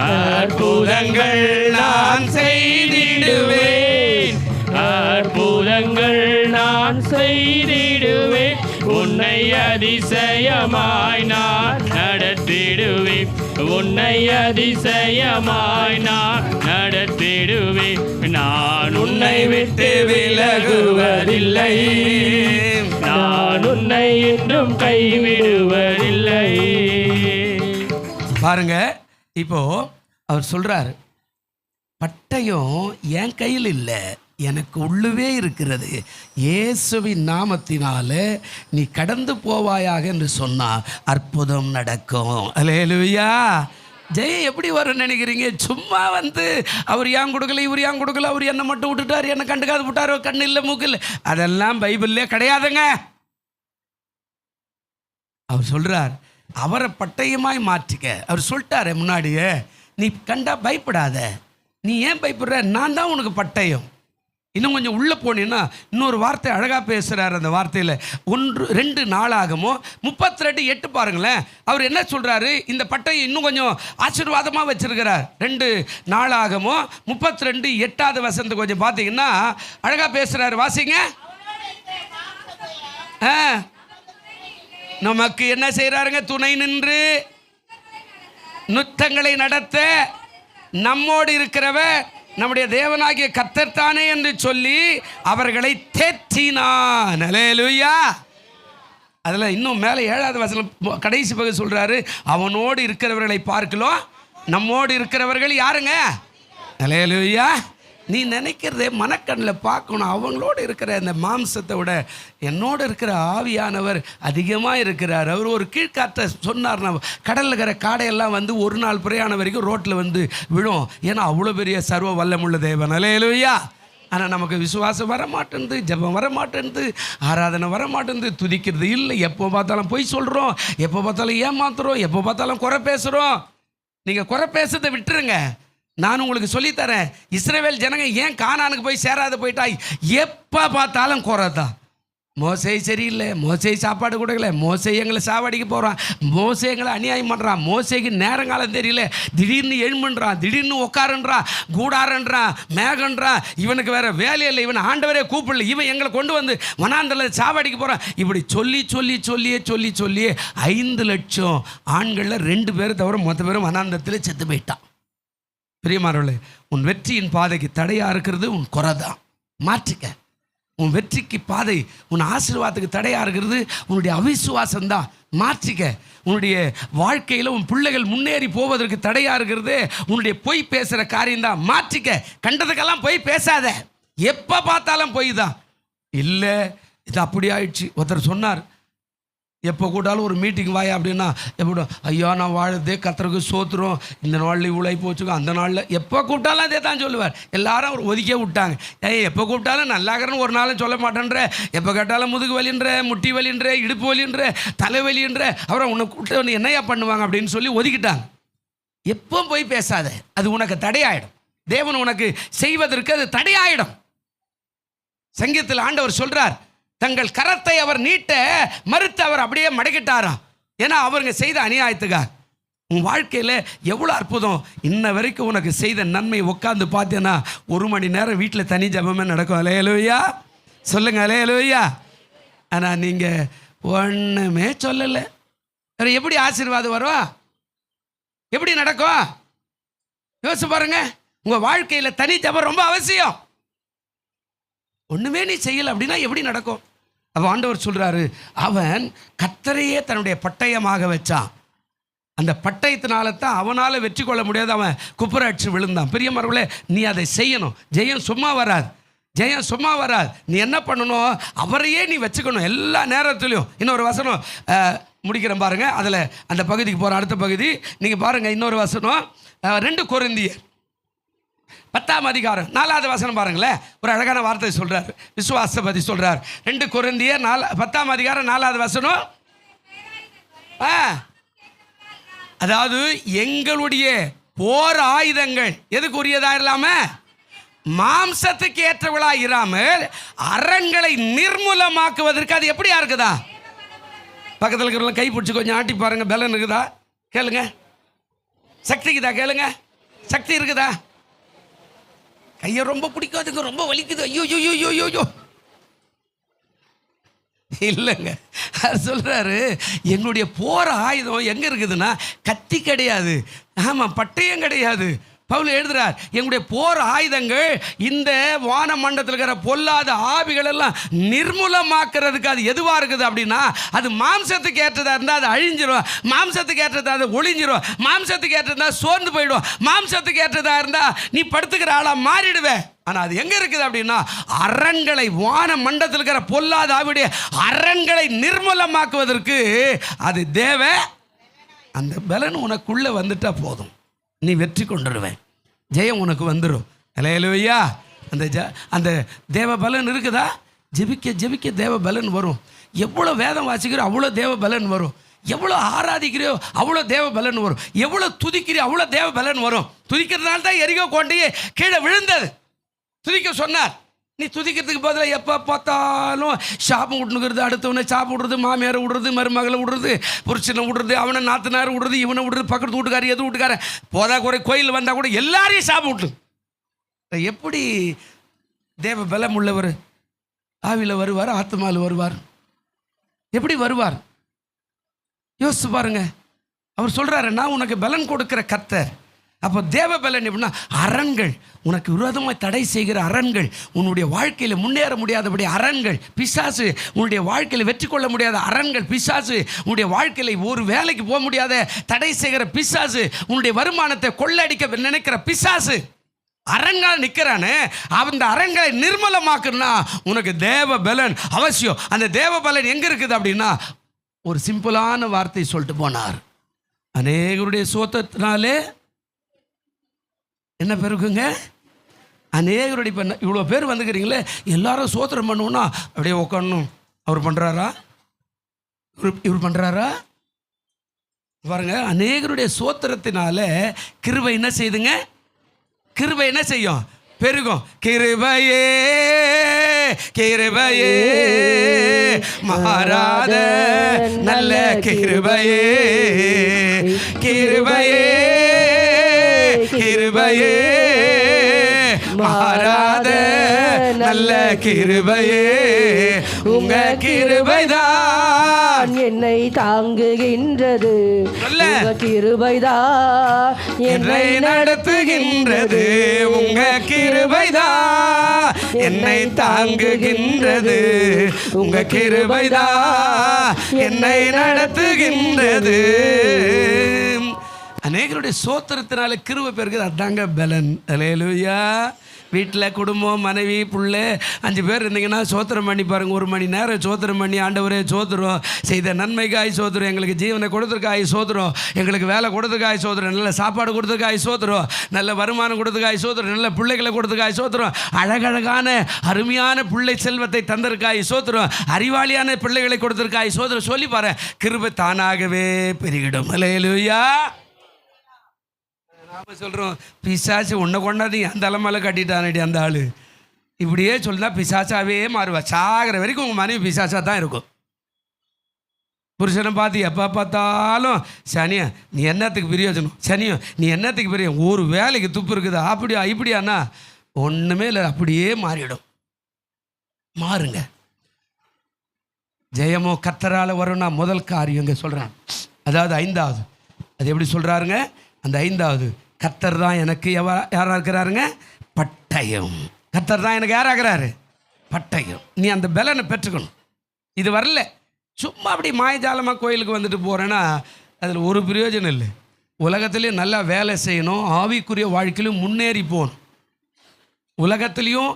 [SPEAKER 1] அற்புதங்கள் நான் செய்திடுவேன்,
[SPEAKER 4] அற்புதங்கள் நான் செய்திடுவேன். உன்னை அதிசயமாய் நான் நடத்திடுவேன், உன்னை அதிசயமாய் நான் நடத்திடுவேன். நான் உன்னை விட்டு விலகுவதில்லை, நான் உன்னை இன்னும் கைவிடுவதில்லை.
[SPEAKER 1] பாருங்க, இப்போ அவர் சொல்றாரு, பட்டயம் என் கையில் இல்லை, எனக்கு உள்ளவே இருக்கிறது. இயேசுவின் நாமத்தினால நீ கடந்து போவாயாக என்று சொன்னால் அற்புதம் நடக்கும். அல்லேலூயா. ஜெயம் எப்படி வரும்னு நினைக்கிறீங்க? சும்மா வந்து அவர் ஏன் கொடுக்கல, இவர் ஏன் கொடுக்கல, அவர் என்னை மட்டும் விட்டுட்டார், என்னை கண்டுக்காது விட்டாரோ, கண்ணு இல்லை மூக்கு இல்லை, அதெல்லாம் பைபிள்லே கிடையாதுங்க. அவர் சொல்றார், அவரை பட்டயமாய் மாற்றிக்க. அவர் சொல்லிட்டாரு முன்னாடியே, நீ கண்டா பயப்படாத. நீ ஏன் பயப்படுற, நான் தான் உனக்கு பட்டயம். இன்னும் கொஞ்சம் உள்ளே போனீங்கன்னா இன்னொரு வார்த்தை அழகாக பேசுகிறார். அந்த வார்த்தையில் 1-2 நாளாகமோ 32:8 பாருங்களேன். அவர் என்ன சொல்கிறாரு, இந்த பட்டையை இன்னும் கொஞ்சம் ஆசீர்வாதமாக வச்சிருக்கிறார். 2 நாளாகமோ 32:8 வசனத்தை கொஞ்சம் பார்த்தீங்கன்னா அழகாக பேசுகிறார். வாசிங்க. நமக்கு என்ன செய்கிறாருங்க, துணை நின்று நுத்தங்களை நடத்த நம்மோடு இருக்கிறவர் நம்முடைய தேவனாகிய கர்த்தர் தானே என்று சொல்லி அவர்களை தேற்றினான். அல்லேலூயா. அதில் இன்னும் மேலே 7வது வசனம் கடைசி பகுதி சொல்கிறாரு, அவனோடு இருக்கிறவர்களை பார்க்கலாம், நம்மோடு இருக்கிறவர்கள் யாருங்க? அல்லேலூயா. நீ நினைக்கிறதே மனக்கண்ணில் பார்க்கணும். அவங்களோடு இருக்கிற அந்த மாம்சத்தை விட என்னோடு இருக்கிற ஆவியானவர் அதிகமாக இருக்கிறார். அவர் ஒரு கீழ்காற்றை சொன்னார், நம்ம கடலில் இருக்கிற காடையெல்லாம் வந்து ஒரு நாள் பிரயாணம் வரைக்கும் ரோட்டில் வந்து விழும். ஏன்னா அவ்வளோ பெரிய சர்வ வல்லமுள்ள தேவன். அல்லேலூயா. ஆனால் நமக்கு விசுவாசம் வர மாட்டேன்து, ஜெபம் வர மாட்டேன்து, ஆராதனை வர மாட்டேன்து, துதிக்கிறது இல்லை. எப்போ பார்த்தாலும் பொய் சொல்கிறோம், எப்போ பார்த்தாலும் ஏமாத்துறோம், எப்போ பார்த்தாலும் குறை பேசுகிறோம். நீங்கள் குறை பேசுறதை விட்டுருங்க. நான் உங்களுக்கு சொல்லித்தரேன், இஸ்ரவேல் ஜனங்க ஏன் கானானுக்கு போய் சேராத போயிட்டாய், எப்போ பார்த்தாலும் குறை தான். மோசே சரியில்லை, மோசே சாப்பாடு கொடுக்கல, மோசே எங்களை சாவடிக்க போகிறான், மோசே எங்களை அநியாயம் பண்ணுறான், மோசேக்கு நேரங்காலம் தெரியல, திடீர்னு எழும்புன்றான், திடீர்னு உட்காருன்றான், கூடாரன்றான், மேகன்றான், இவனுக்கு வேறு வேலையில்லை, இவன் ஆண்டவரே கூப்பிடல, இவன் எங்களை கொண்டு வந்து வனாந்தரில் சாவடிக்க போகிறான். இப்படி சொல்லியே 5 லட்சம் ஆண்களில் 2 பேர் தவிர மொத்த பேரும் வனாந்தரத்தில் செத்து போயிட்டான். பிரியமானவர்களே, உன் வெற்றியின் பாதைக்கு தடையாக இருக்கிறது உன் குறை தான். மாற்றிக்க. உன் வெற்றிக்கு பாதை, உன் ஆசீர்வாதத்துக்கு தடையாக இருக்கிறது உன்னுடைய அவிசுவாசம்தான். மாற்றிக்க. உன்னுடைய வாழ்க்கையில் உன் பிள்ளைகள் முன்னேறி போவதற்கு தடையாக இருக்கிறது உன்னுடைய பொய் பேசுகிற காரியம்தான். மாற்றிக்க. கண்டதுக்கெல்லாம் பொய் பேசாத. எப்போ பார்த்தாலும் பொய் தான். இல்லை இது அப்படி ஆயிடுச்சு. ஒருத்தர் சொன்னார், எப்போ கூட்டாலும் ஒரு மீட்டிங் வாயா அப்படின்னா எப்படி, ஐயா நான் வாழதே கர்த்தருக்கு சோத்துறோம், இந்த நாளில் இவ்வளோ போச்சுக்கோ, அந்த நாளில் எப்போ கூப்பிட்டாலும் அதே தான் சொல்லுவார். எல்லாரும் அவர் ஒதுக்கே விட்டாங்க. எப்போ கூப்பிட்டாலும் நல்லாக்கிறன்னு ஒரு நாளும் சொல்ல மாட்டேன்ற, எப்போ கேட்டாலும் முதுகு வலின்ற, முட்டி வலின்ற, இடுப்பு வலின்ற, தலைவலின்ற, அப்புறம் உன்னை கூப்பிட்டு என்னையா பண்ணுவாங்க அப்படின்னு சொல்லி ஒதுக்கிட்டாங்க. எப்போ போய் பேசாத, அது உனக்கு தடையாயிடும். தேவன் உனக்கு செய்வதற்கு அது தடையாயிடும். சங்கீதத்தில் ஆண்டவர் சொல்றார், தங்கள் கரத்தை அவர் நீட்ட மறுத்து அவர் அப்படியே மடக்கிட்டாராம். ஏன்னா அவருங்க செய்த அநியாயத்துக்காக. உன் வாழ்க்கையில் எவ்வளோ அற்புதம். இன்ன வரைக்கும் உனக்கு செய்த நன்மை உட்காந்து பார்த்தேன்னா 1 மணி நேரம் வீட்டில் தனி ஜபமே நடக்கும். அல்லேலூயா. சொல்லுங்க அல்லேலூயா. ஆனால் நீங்கள் ஒன்றுமே சொல்லலை. வேறு எப்படி ஆசீர்வாதம் வரும்? எப்படி நடக்கும்? யோசிச்சு பாருங்க. உங்கள் வாழ்க்கையில் தனி ஜெபம் ரொம்ப அவசியம். ஒன்றுமே நீ செய்யலை அப்படின்னா எப்படி நடக்கும்? அப்போ ஆண்டவர் சொல்கிறாரு, அவன் கர்த்தரையே தன்னுடைய பட்டயமாக வச்சான். அந்த பட்டயத்தினால தான் அவனால் வெற்றி கொள்ள முடியாது. அவன் குப்புற அடிச்சு விழுந்தான். பிரியமானவர்களே, நீ அதை செய்யணும். ஜெயம் சும்மா வராது. ஜெயம் சும்மா வராது. நீ என்ன பண்ணணும்? அவரையே நீ வச்சுக்கணும் எல்லா நேரத்துலையும். இன்னொரு வசனம் முடிக்கிறேன் பாருங்கள். அதில் அந்த பகுதிக்கு போகிற அடுத்த பகுதி நீங்கள் பாருங்கள். இன்னொரு வசனம் 2 கொரிந்தியர் 10ஆம் அதிகாரம் 4வது வசனம் பாருங்களேன். ஒரு அழகான வார்த்தை சொல்கிறார், விசுவாசத்தை பற்றி சொல்கிறார். 2 கொரிந்தியர் 10ஆம் அதிகாரம் 4வது வசனம். அதாவது எங்களுடைய போர் ஆயுதங்கள் எதுக்கு உரியதாக இல்லாமல் மாம்சத்துக்கு ஏற்றவளா இராமல் அரண்களை நிர்மூலமாக்குவதற்கு. அது எப்படியா இருக்குதா? பக்கத்தில் இருக்கிறவங்க கை பிடிச்சி கொஞ்சம் ஆட்டி பாருங்க. பலன் இருக்குதா கேளுங்க. சக்தி இருக்குதா கேளுங்க. சக்தி இருக்குதா? கையை ரொம்ப பிடிக்காதுங்க, ரொம்ப வலிக்குது, ஐயோ ஐயோ ஐயோ ஐயோ இல்லைங்க. அது சொல்கிறாரு, எங்களுடைய போர் ஆயுதம் எங்கே இருக்குதுன்னா கத்தி கிடையாது, ஆமாம் பட்டயம் கிடையாது. பவுல் எழுதுறார், எங்களுடைய போர் ஆயுதங்கள் இந்த வான மண்டலத்தில் இருக்கிற பொல்லாத ஆவிகள் எல்லாம் நிர்மூலமாக்குறதுக்கு. அது எதுவாக இருக்குது அப்படின்னா, அது மாம்சத்துக்கு ஏற்றதாக இருந்தால் அது அழிஞ்சிரும், மாம்சத்துக்கு ஏற்றதாக அது ஒளிஞ்சிரும், மாம்சத்துக்கு ஏற்றதாக சோர்ந்து போயிடும், மாம்சத்துக்கு ஏற்றதாக இருந்தால் நீ படுத்துக்கிற ஆளாக மாறிடுவேன். ஆனால் அது எங்கே இருக்குது அப்படின்னா, அரண்களை வான மண்டலத்தில் இருக்கிற பொல்லாத ஆவிடைய அரண்களை நிர்மூலமாக்குவதற்கு அது தேவ. அந்த பலன் உனக்குள்ளே வந்துட்டா போதும், நீ வெற்றி கொண்டுடுவேன். ஜெயம் உனக்கு வந்துடும். அல்லேலூயா. அந்த தேவ பலன் இருக்குதா? ஜெபிக்க ஜெபிக்க தேவ பலன் வரும். எவ்வளோ வேதம் வாசிக்கிறோ அவ்வளோ தேவ பலன் வரும். எவ்வளோ ஆராதிக்கிறியோ அவ்வளோ தேவ பலன் வரும். எவ்வளோ துதிக்கிறியோ அவ்வளோ தேவ பலன் வரும். துதிக்கிறதுனால தான் எரிகோ கொண்டையே கீழே விழுந்தது. துதிக்க சொன்னார். நீ துதிக்கிறதுக்கு பதிலாக எப்போ பார்த்தாலும் சாபம் விட்டுனுக்கிறது, அடுத்தவனை சாப்பிட விடுறது, மாமியாரை விடுறது, மருமகளை விடுறது, புருஷனை விடுறது, அவனை நாத்தனாரை விடுறது, இவனை விடுறது, பக்கத்து வீட்டுக்காரர் எது வீட்டுக்காரன் போதா குறை கோயில் வந்தால் கூட எல்லாரையும் சாபம் விட்டு. எப்படி தேவ பலம் உள்ளவர் ஆவியில் வருவார், ஆத்மாவில் வருவார்? எப்படி வருவார்? யோசிச்சு பாருங்க. அவர் சொல்கிறாரு, நான் உனக்கு பலன் கொடுக்குற கர்த்தர். அப்போ தேவ பலன் எப்படின்னா, அரண்கள் உனக்கு விரோதமாக தடை செய்கிற அரண்கள், உன்னுடைய வாழ்க்கையில் முன்னேற முடியாதபடி அரண்கள், பிசாசு உன்னுடைய வாழ்க்கையில் வெற்றி கொள்ள முடியாத அரண்கள், பிசாசு உன்னுடைய வாழ்க்கையில் ஒரு வேலைக்கு போக முடியாத தடை செய்கிற பிசாசு, உன்னுடைய வருமானத்தை கொள்ளடிக்க நினைக்கிற பிசாசு அரண்கள் நிற்கிறானே, அந்த அரண்களை நிர்மூலமாக்குன்னா உனக்கு தேவ பலன் அவசியம். அந்த தேவ பலன் எங்கே இருக்குது அப்படின்னா, ஒரு சிம்பிளான வார்த்தை சொல்லிட்டு போனார், அநேகருடைய சோத்தத்தினாலே என்ன பெருக்குங்க? அநேகருடைய. இப்போ இவ்வளோ பேர் வந்துக்கிறீங்களே, எல்லாரும் சோத்திரம் பண்ணுவோன்னா அப்படியே உட்காரணும். அவர் பண்ணுறாரா? இவர் பண்ணுறாரா? பாருங்க, அநேகருடைய சோத்திரத்தினால கிருபை என்ன செய்துங்க? கிருபை என்ன செய்யும்? பெருகும். கிருபையே கிருபையே மாறாத நல்ல கிருபையே, கிருபையே கிருபையே மாறாத நல்ல கிருபையே, உங்க கிருபைதான்
[SPEAKER 5] என்னை தாங்குகின்றது, உங்க கிருபைதான்
[SPEAKER 1] என்னை நடத்துகின்றது, உங்க கிருபைதான் என்னை தாங்குகின்றது, உங்க கிருபைதான் என்னை நடத்துகின்றது. அநேகருடைய சோத்திரத்தினால கிருபை பெருக்குது. அதாங்க பலன். அல்லேலூயா. வீட்டில் குடும்பம், மனைவி, பிள்ளை 5 பேர் இருந்தீங்கன்னா சோத்திரம் பண்ணி பாருங்கள். 1 மணி நேரம் சோத்திரம் பண்ணி, ஆண்டவரே சோத்திரம், செய்த நன்மைக்காய் சோத்திரம், எங்களுக்கு ஜீவனை கொடுத்துருக்காய் சோத்திரம், எங்களுக்கு வேலை கொடுத்துருக்காய் சோத்திரம், நல்ல சாப்பாடு கொடுத்துருக்காய் சோத்திரம், நல்ல வருமானம் கொடுத்துருக்காய் சோத்திரம், நல்ல பிள்ளைகளை கொடுத்துருக்காய் சோத்திரம், அழகழகான அருமையான பிள்ளை செல்வத்தை தந்திருக்காய் சோத்திரம், அறிவாளியான பிள்ளைகளை கொடுத்துருக்காய் சோத்திரம். சொல்லி பாரு, கிருபை தானாகவே பெருகிடும். அல்லேலூயா. நாம் சொல்கிறோம், பிசாசு உன்னை கொண்டாந்து அந்த தலைமையில் கட்டிட்டானடி அந்த ஆள், இப்படியே சொல்லினா பிசாசாவே மாறுவா. சாகிற வரைக்கும் உங்கள் மனைவி பிசாசாக தான் இருக்கும். புருஷனை பார்த்து எப்போ பார்த்தாலும், சனியா நீ என்னத்துக்கு பிரயோஜனம், சனியும் நீ என்னத்துக்கு பிரயோஜனம், ஒரு வேலைக்கு துப்பு இருக்குது, அப்படியா இப்படியாண்ணா ஒன்றுமே இல்லை, அப்படியே மாறிடும். மாறுங்க. ஜெயமோ கர்த்தரால் வரும்னா முதல் காரியம் இங்கே சொல்கிறான். அதாவது 5வது, அது எப்படி சொல்கிறாருங்க? அந்த 5வது, கர்த்தர் தான் எனக்கு யாராக இருக்கிறாருங்க? பட்டயம். கர்த்தர் தான் எனக்கு யாராகிறாரு? பட்டயம். நீ அந்த பலனை பெற்றுக்கணும். இது வரல சும்மா அப்படி மாயஜாலமாக கோயிலுக்கு வந்துட்டு போகிறேன்னா அதில் ஒரு பிரயோஜனம் இல்லை. உலகத்துலேயும் நல்லா வேலை செய்யணும், ஆவிக்குரிய வாழ்க்கையிலும் முன்னேறி போகணும். உலகத்துலேயும்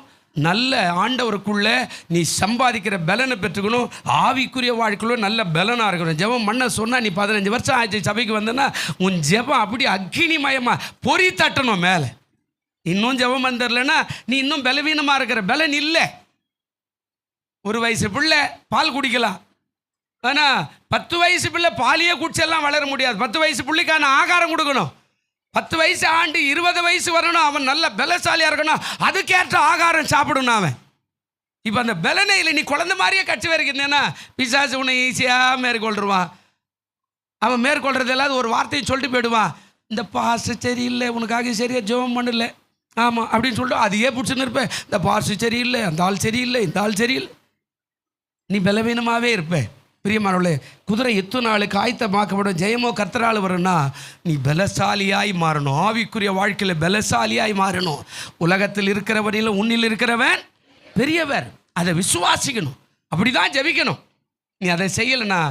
[SPEAKER 1] நல்ல ஆண்டவருக்குள்ளே நீ சம்பாதிக்கிற பலனை பெற்றுக்கணும், ஆவிக்குரிய வாழ்க்கையிலும் நல்ல பலனாக இருக்கணும். ஜெபம் பண்ண சொன்னால் நீ 15 வருஷம் ஆச்சு சபைக்கு வந்தேன்னா உன் ஜெபம் அப்படி அக்னிமயமாக பொறி தட்டணும் மேலே. இன்னும் ஜெபம் வந்துடலன்னா நீ இன்னும் பலவீனமாக இருக்கிற. பலன் இல்லை. 1 வயசு பிள்ளை பால் குடிக்கலாம், ஆனால் 10 வயசு பிள்ளை பாலியே குடிச்செல்லாம் வளர முடியாது. 10 வயசு பிள்ளைக்கான ஆகாரம் கொடுக்கணும். 10 வயசு ஆண்டு 20 வயசு வரணும், அவன் நல்ல பலசாலியாக இருக்கணும், அதுக்கேற்ற ஆகாரம் சாப்பிடணும் அவன். இப்போ அந்த பலனை இல்லை, நீ குழந்தை மாதிரியே கட்சி வரைக்கிறேன்னா பிசாசு உன்னை ஈஸியாக மேற்கொள்ளுவான். அவன் மேற்கொள்றது எல்லாவது ஒரு வார்த்தையை சொல்லிட்டு போயிடுவான். இந்த பாசு சரியில்லை, உனக்காக சரியாக ஜெபம் பண்ணல, ஆமாம் அப்படின்னு சொல்லிட்டு அதையே பிடிச்சின்னு இருப்பேன். இந்த பாசு சரியில்லை, அந்த ஆள் சரியில்லை, இந்த ஆள் சரியில்லை, நீ பலவீனமாகவே இருப்பேன். பிரியமானவர்களே, குதிரை எத்து நாளுக்கு ஆயத்தமாக்கப்படும், ஜெயமோ கர்த்தரால் வரும்னா நீ பலசாலியாய் மாறணும். ஆவிக்குரிய வாழ்க்கையில் பலசாலியாய் மாறணும். உலகத்தில் இருக்கிறவனில் உன்னில் இருக்கிறவன் பெரியவர். அதை விசுவாசிக்கணும், அப்படி தான் ஜெபிக்கணும். நீ அதை செய்யலைன்னா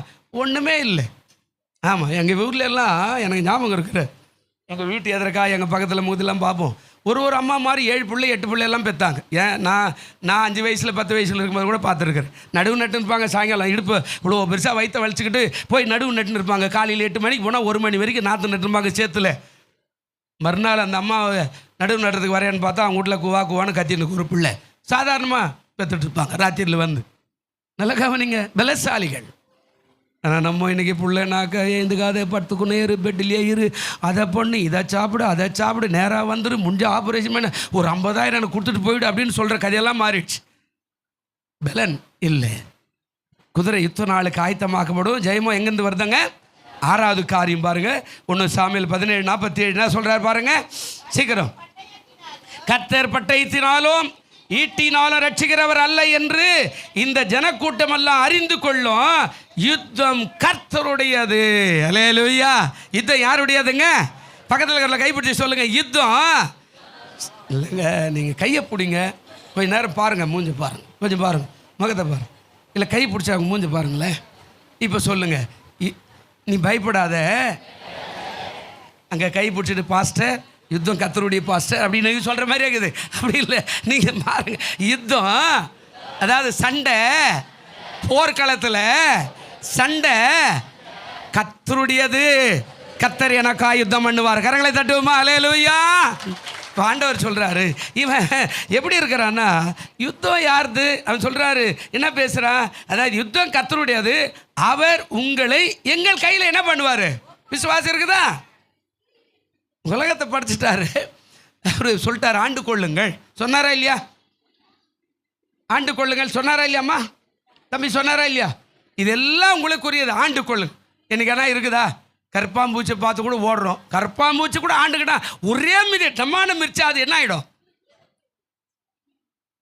[SPEAKER 1] ஒன்றுமே இல்லை. ஆமாம், எங்கள் ஊரில் எல்லாம் எனக்கு ஞாபகம் இருக்கிற, எங்கள் வீட்டு எதிர்க்கா எங்கள் பக்கத்தில் மூதெல்லாம் பார்ப்போம். ஒரு அம்மா மாதிரி 7 பிள்ளை 8 பிள்ளை எல்லாம் பெற்றாங்க. ஏன் நான் 5 வயசில் 10 வயசில் இருக்கும்போது கூட பார்த்துருக்குறேன். நடுவு நட்டுன்னு இருப்பாங்க. சாயங்காலம் இடுப்பு இவ்வளோ பெருசாக வயிற்ற வலிச்சுக்கிட்டு போய் நடுவு நட்டுன்னு இருப்பாங்க. காலையில் 8 மணிக்கு போனால் 1 மணி வரைக்கும் நாற்று நட்டுருப்பாங்க சேத்துல. மறுநாள் அந்த அம்மாவை நடுவு நட்டுறதுக்கு வரேன்னு பார்த்தா அவங்க வீட்டில் குவான்னு கத்தின்னு ஒரு பிள்ளை சாதாரணமாக பெற்றுட்டு இருப்பாங்க. ராத்திரியில் வந்து நல்ல கவனிங்க, பலசாலிகள். ஆனால் நம்ம இன்றைக்கி பிள்ளைனாக்கா எழுந்துக்காத படுத்துக்குன்னே இரு, பெட்டிலே இரு, அதை பண்ணு, இதை சாப்பிடு, நேராக வந்துடு, முடிஞ்ச ஆப்ரேஷன் பண்ண ஒரு 50,000 எனக்கு கொடுத்துட்டு போயிடு அப்படின்னு சொல்கிற கதையெல்லாம் மாறிடுச்சு. பலன் இல்லை. குதிரை யுத்த நாளுக்கு ஆயத்தமாக்கப்படும். ஜெயமோ எங்கேருந்து வருதுங்க? 6வது காரியம் பாருங்கள். 1 சாமுவேல் 17:47 என்ன சொல்கிறார் பாருங்கள், சீக்கிரம். கர்த்தர் பட்டயத்தினாலும் ஈட்டினாலும் ரட்சிக்கிறவர் அல்ல என்று இந்த ஜனக்கூட்டம் எல்லாம் அறிந்து கொள்ளும். யுத்தம் கர்த்தருடையது. அல்லேலூயா. யுத்தம் யாருடையதுங்க? பக்கத்தில் இருக்கிற கைப்பிடிச்சி சொல்லுங்க, யுத்தம் இல்லைங்க. நீங்கள் கையை பிடிங்க, கொஞ்சம் நேரம் பாருங்கள், மூஞ்சி பாருங்கள், கொஞ்சம் பாருங்கள், முகத்தை பாருங்கள், இல்லை கை பிடிச்சாங்க மூஞ்சி பாருங்களேன். இப்போ சொல்லுங்கள், நீ பயப்படாத. அங்கே கை பிடிச்சிட்டு பாஸ்டர் யுத்தம் கர்த்தருடைய பாஸ்டர் அப்படின்னு நீங்கள் சொல்கிற மாதிரி இருக்குது. அப்படி இல்லை, நீங்கள் பாருங்க, யுத்தம் அதாவது சண்டை, போர்க்களத்தில் சண்டை கர்த்தருடையது. கர்த்தர் எனக்கா யுத்தம் பண்ணுவார். கரங்களை தட்டுவோமா? அல்லேலூயா. ஆண்டவர் சொல்கிறாரு, இவன் எப்படி இருக்கிறான்னா யுத்தம் யாருது? அவன் சொல்கிறாரு, என்ன பேசுகிறான்? அதாவது யுத்தம் கர்த்தருடையது, அவர் உங்களை எங்கள் கையில் என்ன பண்ணுவார்? விசுவாசம் இருக்குதா? உலகத்தை படிச்சுட்டாரு. அவர் சொல்லிட்டார், ஆண்டு கொள்ளுங்கள் சொன்னாரா இல்லையா? ஆண்டு கொள்ளுங்கள் சொன்னாரா இல்லையாம்மா? தம்பி சொன்னாரா இல்லையா? இதெல்லாம் உங்களுக்குரியது. ஆண்டு கொள்ளுங்க. எனக்கு என்ன இருக்குதா? கற்பாம்பூச்சி பார்த்து கூட ஓடுறோம். கற்பாம்பூச்சி கூட ஆண்டுக்கிட்டா ஒரே மீது டமான மிர்ச்சா அது என்ன ஆகிடும்?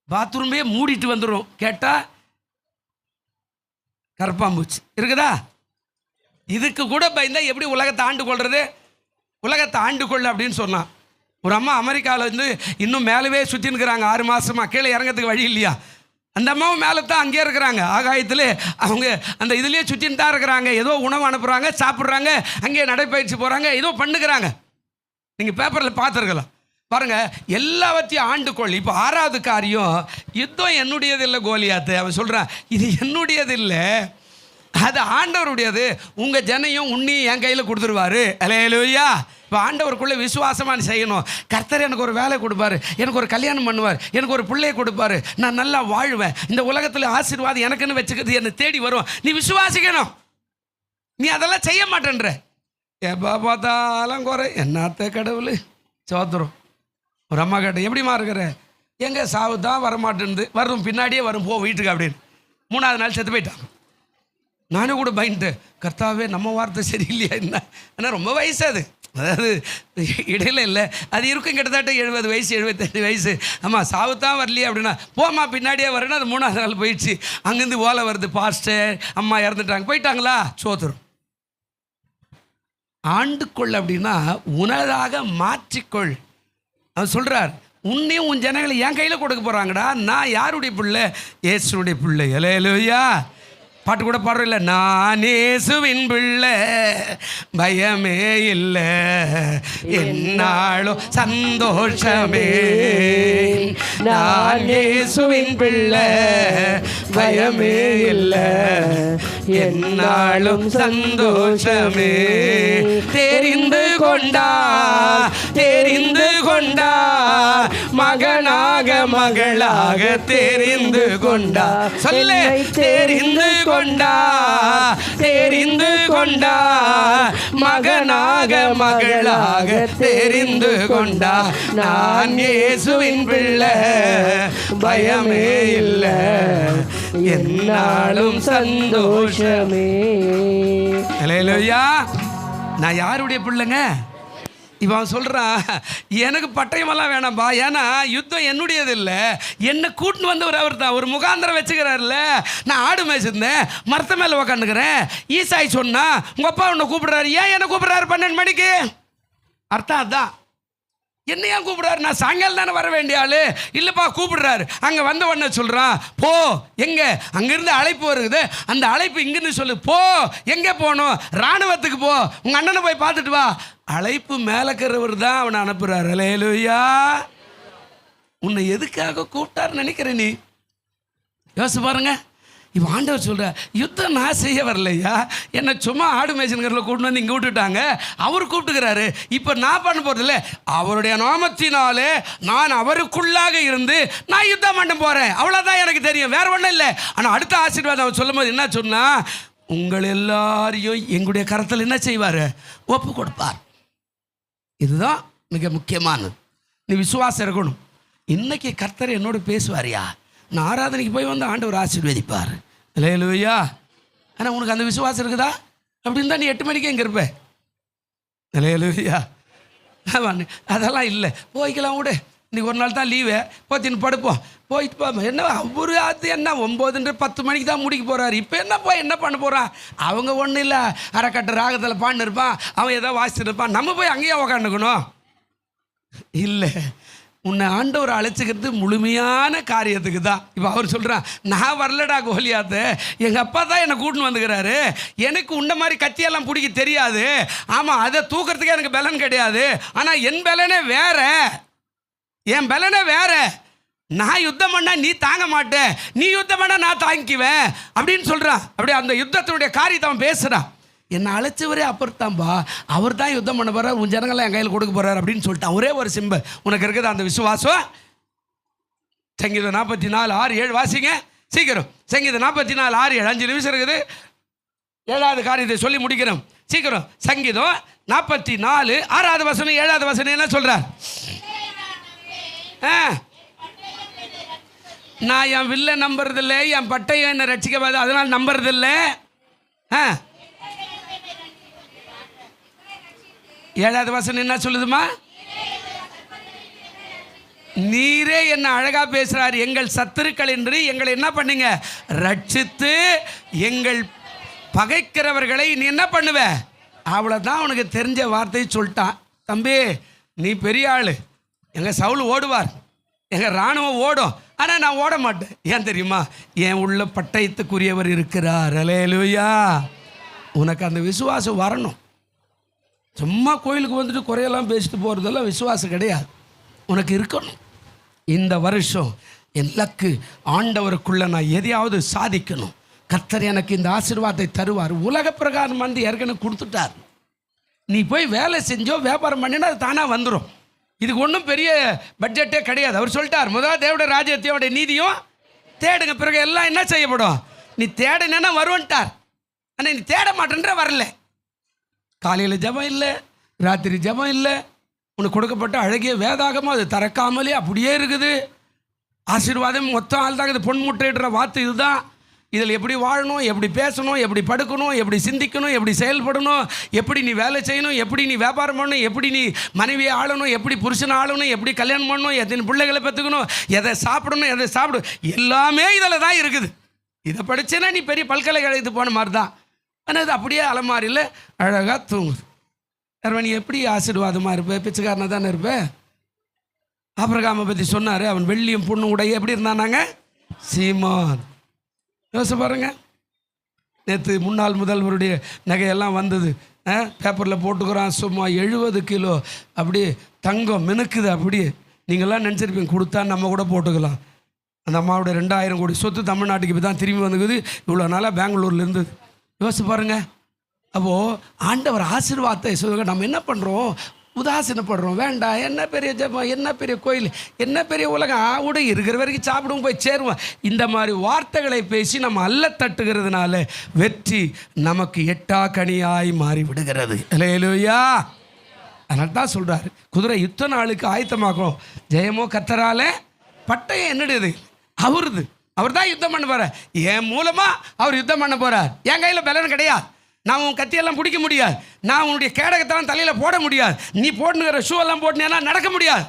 [SPEAKER 1] பாத்ரூமே மூடிட்டு வந்துடும். கேட்டால் கற்பாம்பூச்சி இருக்குதா? இதுக்கு கூட பயந்தா எப்படி உலகத்தை ஆண்டு கொள்வது? உலகத்தை ஆண்டு கொள்ள அப்படின்னு சொன்னான். ஒரு அம்மா அமெரிக்காவில் இருந்து இன்னும் மேலவே சுற்றின்னுக்கிறாங்க 6 மாதமா. கீழே இறங்கிறதுக்கு வழி இல்லையா? அந்த அம்மாவும் மேலே தான் அங்கேயே இருக்கிறாங்க. ஆகாயத்தில் அவங்க அந்த இதுலேயே சுற்றின்னு தான் இருக்கிறாங்க. ஏதோ உணவு அனுப்புகிறாங்க, சாப்பிட்றாங்க, அங்கேயே நடைப்பயிற்சி போகிறாங்க, ஏதோ பண்ணுகிறாங்க. நீங்கள் பேப்பரில் பார்த்துருக்கலாம் பாருங்கள். எல்லாவற்றையும் ஆண்டுகொள். இப்போ 6வது காரியம், யுத்தம் என்னுடையது இல்லை கோலியாத்து. அவன் சொல்கிறான், இது என்னுடையது இல்லை, அது ஆண்டவருடையது. உங்கள் ஜனையும் உன்னையும் என் கையில் கொடுத்துருவாரு. அல்லேலூயா. இப்போ ஆண்டவருக்குள்ளே விசுவாசமாக செய்யணும். கர்த்தர் எனக்கு ஒரு வேலை கொடுப்பாரு, எனக்கு ஒரு கல்யாணம் பண்ணுவார், எனக்கு ஒரு பிள்ளையை கொடுப்பாரு, நான் நல்லா வாழ்வேன், இந்த உலகத்தில் ஆசீர்வாதம் எனக்குன்னு வச்சுக்கிறது என்னை தேடி வரும். நீ விசுவாசிக்கணும். நீ அதெல்லாம் செய்ய மாட்டேன்ற. எப்போ பார்த்தாலும் குறை. என்னத்த கடவுள் சோத்திரம். ஒரு அம்மா கேட்டேன், எப்படிமா இருக்கிற? எங்கே சாவு தான் வரமாட்டேன்து, வரும் பின்னாடியே வரும், போ வீட்டுக்கு அப்படின்னு. 3வது நாள் செத்து போயிட்டான். நானும் கூட பயந்துட்டேன், கர்த்தாவே நம்ம வார்த்தை சரியில்லையா என்ன? ஏன்னா ரொம்ப வயசாது. அதாவது இடையில இல்லை, அது இருக்கும் கிட்டத்தட்ட 70 வயசு 75 வயசு. ஆமாம், சாவுத்தான் வரலையே அப்படின்னா போமா பின்னாடியே வரேன்னா அது 3ஆவது நாள் போயிடுச்சு. அங்கேருந்து ஓலை வருது, பாஸ்டர் அம்மா இறந்துட்டாங்க. போயிட்டாங்களா? சோத்துரும். ஆண்டுக்கொள் அப்படின்னா உனதாக மாற்றிக்கொள். அவர் சொல்கிறார், உன்னையும் உன் ஜனங்களை என் கையில் கொடுக்க போகிறாங்கடா. நான் யாருடைய பிள்ளை? இயேசுடைய பிள்ளை. அல்லேலூயா. பாட்டு கூட பாடுறோம் இல்லை, நான் இயேசுவின் பிள்ளை பயமே இல்லை என்னாலும் சந்தோஷமே. நான் இயேசுவின் பிள்ளை பயமே இல்லை என்னாலும் சந்தோஷமே. தெரிந்து கொண்டா தெரிந்து கொண்டா மகனாக மகளாக தெரிந்து கொண்டா. சொல்ல, தெரிந்து கொண்டா தெரிந்து கொண்டா மகனாக மகளாக தெரிந்து கொண்டா. நான் இயேசுவின் பிள்ளை பயமே இல்லை என்னாலும் சந்தோஷமே. அல்லேலூயா. நான் யாருடைய பிள்ளைங்க? இப்போ அவன் சொல்கிறான், எனக்கு பட்டயமெல்லாம் வேணாம்பா, ஏன்னா யுத்தம் என்னுடையது இல்லை, என்னை கூட்டின்னு வந்தவர் அவர் தான். ஒரு முகாந்திரம் வச்சுக்கிறாருல்ல. நான் ஆடு மேய்ச்சிருந்தேன், மரத்த மேலே உக்காந்துக்கிறேன். ஈசாய் சொன்னா உங்கள் அப்பா உன்னை கூப்பிடுறாரு. ஏன் என்னை கூப்பிடுறாரு 12 மணிக்கு? அர்த்தம் அதுதான். என்ன ஏன் கூப்பிடுறாரு? நான் சாயங்காலம் தானே வர வேண்டிய ஆள். இல்லைப்பா கூப்பிடுறாரு. அங்கே வந்த உடனே சொல்கிறான், போ. எங்கே? அங்கேருந்து அழைப்பு வருது, அந்த அழைப்பு இங்கேருந்து சொல்லு. போ. எங்கே போகணும்? இராணுவத்துக்கு போ, உங்கள் அண்ணனை போய் பார்த்துட்டு வா. அழைப்பு மேலக்கிறவர் தான் அவனை அனுப்புகிறார். அல்லேலூயா. உன்னை எதுக்காக கூப்பிட்டாருன்னு நினைக்கிற நீ? யோசிச்சு பாருங்க. இப்போ ஆண்டவர் சொல்கிற, யுத்தம் நான் செய்ய வரலையா, என்னை சும்மா ஆடு மேய்ச்சல்களில் கூப்பிட்டு வந்து இங்கே விட்டுட்டாங்க. அவர் கூப்பிட்டுக்கிறாரு. இப்போ நான் பண்ண போகிறதில்ல, அவருடைய நாமத்தினாலே நான் அவருக்குள்ளாக இருந்து நான் யுத்தம் பண்ண போகிறேன். அவ்வளோதான் எனக்கு தெரியும், வேறு ஒன்றும் இல்லை. ஆனால் அடுத்த ஆசீர்வாதம் அவர் சொல்லும் போது என்ன சொன்னால், உங்கள் எல்லாரையும் எங்களுடைய கரத்தில் என்ன செய்வார்? ஒப்பு கொடுப்பார். இதுதான் மிக முக்கியமானது. நீ விசுவாசம் இருக்கணும். இன்னைக்கு கர்த்தர் என்னோடு பேசுவாரியா, நான் ஆராதனைக்கு போய் வந்து ஆண்டவர் ஆசீர்வதிப்பார். அல்லேலூயா. ஆனால் உனக்கு அந்த விசுவாசம் இருக்குதா? அப்படின்னு தான் நீ 8 மணிக்கு எங்கே இருப்ப. அல்லேலூயா. அதெல்லாம் இல்லை. போய்க்கலாம் விடு, இன்றைக்கி ஒரு நாள் தான் லீவு, போத்தின்னு படுப்போம். போயிட்டு போ. என்ன அவரு அது என்ன 9 10 மணிக்கு தான் முடிக்க போகிறாரு. இப்போ என்ன போய் என்ன பண்ண போகிறான்? அவங்க ஒன்றும் இல்லை, அரைக்கட்டு ராகத்தில் பாடின்னு இருப்பான், அவன் ஏதோ வாசிச்சுட்டு இருப்பான். நம்ம போய் அங்கேயே உக்காந்துக்கணும் இல்லை. உன்னை ஆண்டவர் அழைச்சிக்கிறது முழுமையான காரியத்துக்கு தான். இப்போ அவர் சொல்கிறான், நான் வரலடா கோலியாத்து, எங்கள் அப்பா தான் என்னை கூட்டின்னு வந்துக்கிறாரு. எனக்கு உன்ன மாதிரி கத்தியெல்லாம் பிடிக்க தெரியாது. ஆமாம், அதை தூக்கிறதுக்கே எனக்கு பலன் கிடையாது. ஆனால் என் பலனே வேற, என் பலனே வேற. நான் யுத்தம் பண்ணால் நீ தாங்க மாட்டேன், நீ யுத்தம் பண்ணால் நான் தாங்கிக்குவேன் அப்படின்னு சொல்கிறான். அப்படியே அந்த யுத்தத்தினுடைய காரியத்தை அவன் பேசுகிறான். என்னை அழைச்சவரே அப்புறத்தான்பா, அவர் தான் யுத்தம் பண்ண போகிறார், உன் ஜனங்கள்லாம் என் கையில் கொடுக்க போகிறார் அப்படின்னு சொல்லிட்டான். ஒரே ஒரு சிம்பு உனக்கு இருக்குது அந்த விசுவாசம். சங்கீதம் 44:6-7 வாசிங்க சீக்கிரம். சங்கீதம் 44:6-7, 5 நிமிஷம் இருக்குது. 7வது காரியத்தை சொல்லி முடிக்கிறோம் சீக்கிரம். சங்கீதம் 44:6 7வது வசனம் என்ன சொல்கிறார்? நான் என் வில்லை நம்புறதில்லை, என் பட்டையை என்னை ரட்சிக்காது, அதனால் நம்புறதில்லை. 7வது வசனம் என்ன சொல்லுதுமா? நீரே என்ன அழகா பேசுறார். எங்கள் சத்துருக்கள் என்று எங்களை என்ன பண்ணீங்க? ரட்சித்து எங்கள் பகைக்கிறவர்களை நீ என்ன பண்ணுவ? அவ்வளோதான் உனக்கு தெரிஞ்ச வார்த்தையை சொல்லிட்டான். தம்பி, நீ பெரிய ஆள். எங்கள் சவுல் ஓடுவார், எங்கள் இராணுவம் ஓடும், ஆனால் நான் ஓட மாட்டேன். ஏன் தெரியுமா? என் உள்ள பட்டயத்துக்குரியவர் இருக்கிறார். அல்லேலூயா. உனக்கு அந்த விசுவாசம் வரணும். சும்மா கோயிலுக்கு வந்துட்டு குறையெல்லாம் பேசிட்டு போகிறதெல்லாம் விசுவாசம் கிடையாது. உனக்கு இருக்கணும். இந்த வருஷம் எனக்கு ஆண்டவருக்குள்ளே நான் எதையாவது சாதிக்கணும், கர்த்தர் எனக்கு இந்த ஆசீர்வாதத்தை தருவார். உலக பிரகாரம் வந்து ஏற்கனவே கொடுத்துட்டார். நீ போய் வேலை செஞ்சோ வியாபாரம் பண்ணினா அது தானாக வந்துடும். இதுக்கு ஒன்றும் பெரிய பட்ஜெட்டே கிடையாது. அவர் சொல்லிட்டார், முதல்ல தேவடைய ராஜ்யத்தையோட நீதியும் தேடுங்க, பிறகு எல்லாம் என்ன செய்யப்படும். நீ தேடுனா வருவன்ட்டார். ஆனால் நீ தேட மாட்டேன்ற வரல. காலையில் ஜபம் இல்லை, ராத்திரி ஜபம் இல்லை. உனக்கு கொடுக்கப்பட்ட அழகிய வேதாகமாக அது திறக்காமலே அப்படியே இருக்குது. ஆசீர்வாதம் மொத்தம் ஆள் தான். இது பொன் முட்டையிடுற வார்த்தை இதுதான். இதில் எப்படி வாழணும், எப்படி பேசணும், எப்படி படுக்கணும், எப்படி சிந்திக்கணும், எப்படி செயல்படணும், எப்படி நீ வேலை செய்யணும், எப்படி நீ வியாபாரம் பண்ணணும், எப்படி நீ மனைவியை ஆளணும், எப்படி புருஷனை ஆளணும், எப்படி கல்யாணம் பண்ணணும், எத்தனை பிள்ளைகளை பெற்றுக்கணும், எதை சாப்பிடணும், எதை சாப்பிடும், எல்லாமே இதில் தான் இருக்குது. இதை படிச்சேன்னா நீ பெரிய பல்கலைக்கழகத்துக்கு போன மாதிரி தான். ஆனால் இது அப்படியே அலமாரியில் அழகாக தூங்குது. யார் நீ எப்படி ஆசீர்வாதமாக இருப்ப, பிச்சைக்காரனாக தானே இருப்ப. ஆபிரகாமை பற்றி சொன்னார், அவன் வெள்ளியும் பொண்ணும் உடைய எப்படி இருந்தானாங்க, சீமான். யோசிச்சு பாருங்க, நேற்று முன்னாள் முதல்வருடைய நகையெல்லாம் வந்தது, பேப்பரில் போட்டுக்கிறான். சும்மா 70 கிலோ அப்படியே தங்கம் மினுக்குது. அப்படியே நீங்கள்லாம் நினச்சிருப்பீங்க கொடுத்தா நம்ம கூட போட்டுக்கலாம். அந்த அம்மாவோட 2000 கோடி சொத்து தமிழ்நாட்டுக்கு இப்போ தான் திரும்பி வந்துக்குது. இவ்வளோ நாளாக பெங்களூரில் இருந்தது. யோசிச்சு பாருங்கள். அப்போது ஆண்டவர் ஆசீர்வாதத்தை சொல்லுங்க, நம்ம என்ன பண்ணுறோம், உதாசீனப்படுறோம். வேண்டாம், என்ன பெரிய ஜபம், என்ன பெரிய கோயில், என்ன பெரிய உலகம், விட இருக்கிற வரைக்கும் சாப்பிடுவோம், போய் சேருவோம். இந்த மாதிரி வார்த்தைகளை பேசி நம்ம அல்ல தட்டுகிறதுனால வெற்றி நமக்கு எட்டா கனியாய் மாறி விடுகிறது. அல்லேலூயா. அதனால தான் சொல்கிறார், குதிரை யுத்த நாளுக்கு ஆயத்தமாக்கும், ஜெயமோ கர்த்தராலே பட்டயம் என்னடுது அவருது. அவர் தான் யுத்தம் பண்ண போகிறார். என் மூலமாக அவர் யுத்தம் பண்ண போகிறார். என் கையில் பலன் கிடையாது. நான் உன் கத்தியெல்லாம் பிடிக்க முடியாது. நான் உன்னுடைய கேடகத்தான் தலையில் போட முடியாது. நீ போட்டுங்கிற ஷூ எல்லாம் போட்டுனா நடக்க முடியாது.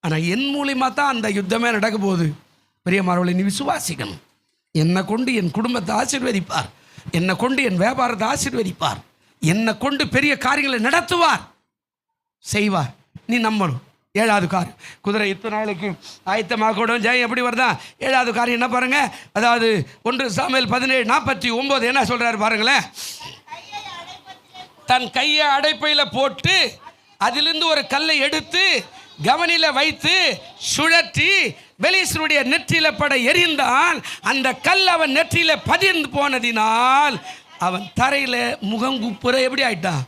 [SPEAKER 1] ஆனால் என் மூலியமாக தான் அந்த யுத்தமே நடக்க போகுது. பிரியமானவர்களே, நீ விசுவாசிக்கணும். என்னை கொண்டு என் குடும்பத்தை ஆசீர்வதிப்பார், என்னை கொண்டு என் வியாபாரத்தை ஆசீர்வதிப்பார், என்னை கொண்டு பெரிய காரியங்களை நடத்துவார், செய்வார். நீ நம்பணும். 7வது காரியம், குதிரை யுத்த நாளுக்கு ஆயத்தமாகணும். ஜெயம் எப்படி வருதா? 7வது காரியம் என்ன பாருங்க. அதாவது 1 சாமுவேல் 17:49 என்ன சொல்றாரு பாருங்களேன். தன் கையை அடைப்பையில் போட்டு அதிலிருந்து ஒரு கல்லை எடுத்து கவனில வைத்து சுழற்றி பெலிஸ்தருடைய நெற்றியில பட எறிந்தான். அந்த கல் அவன் நெற்றியில பதிந்து போனதினால் அவன் தரையில முகங்குப்புற எப்படி ஆயிட்டான்.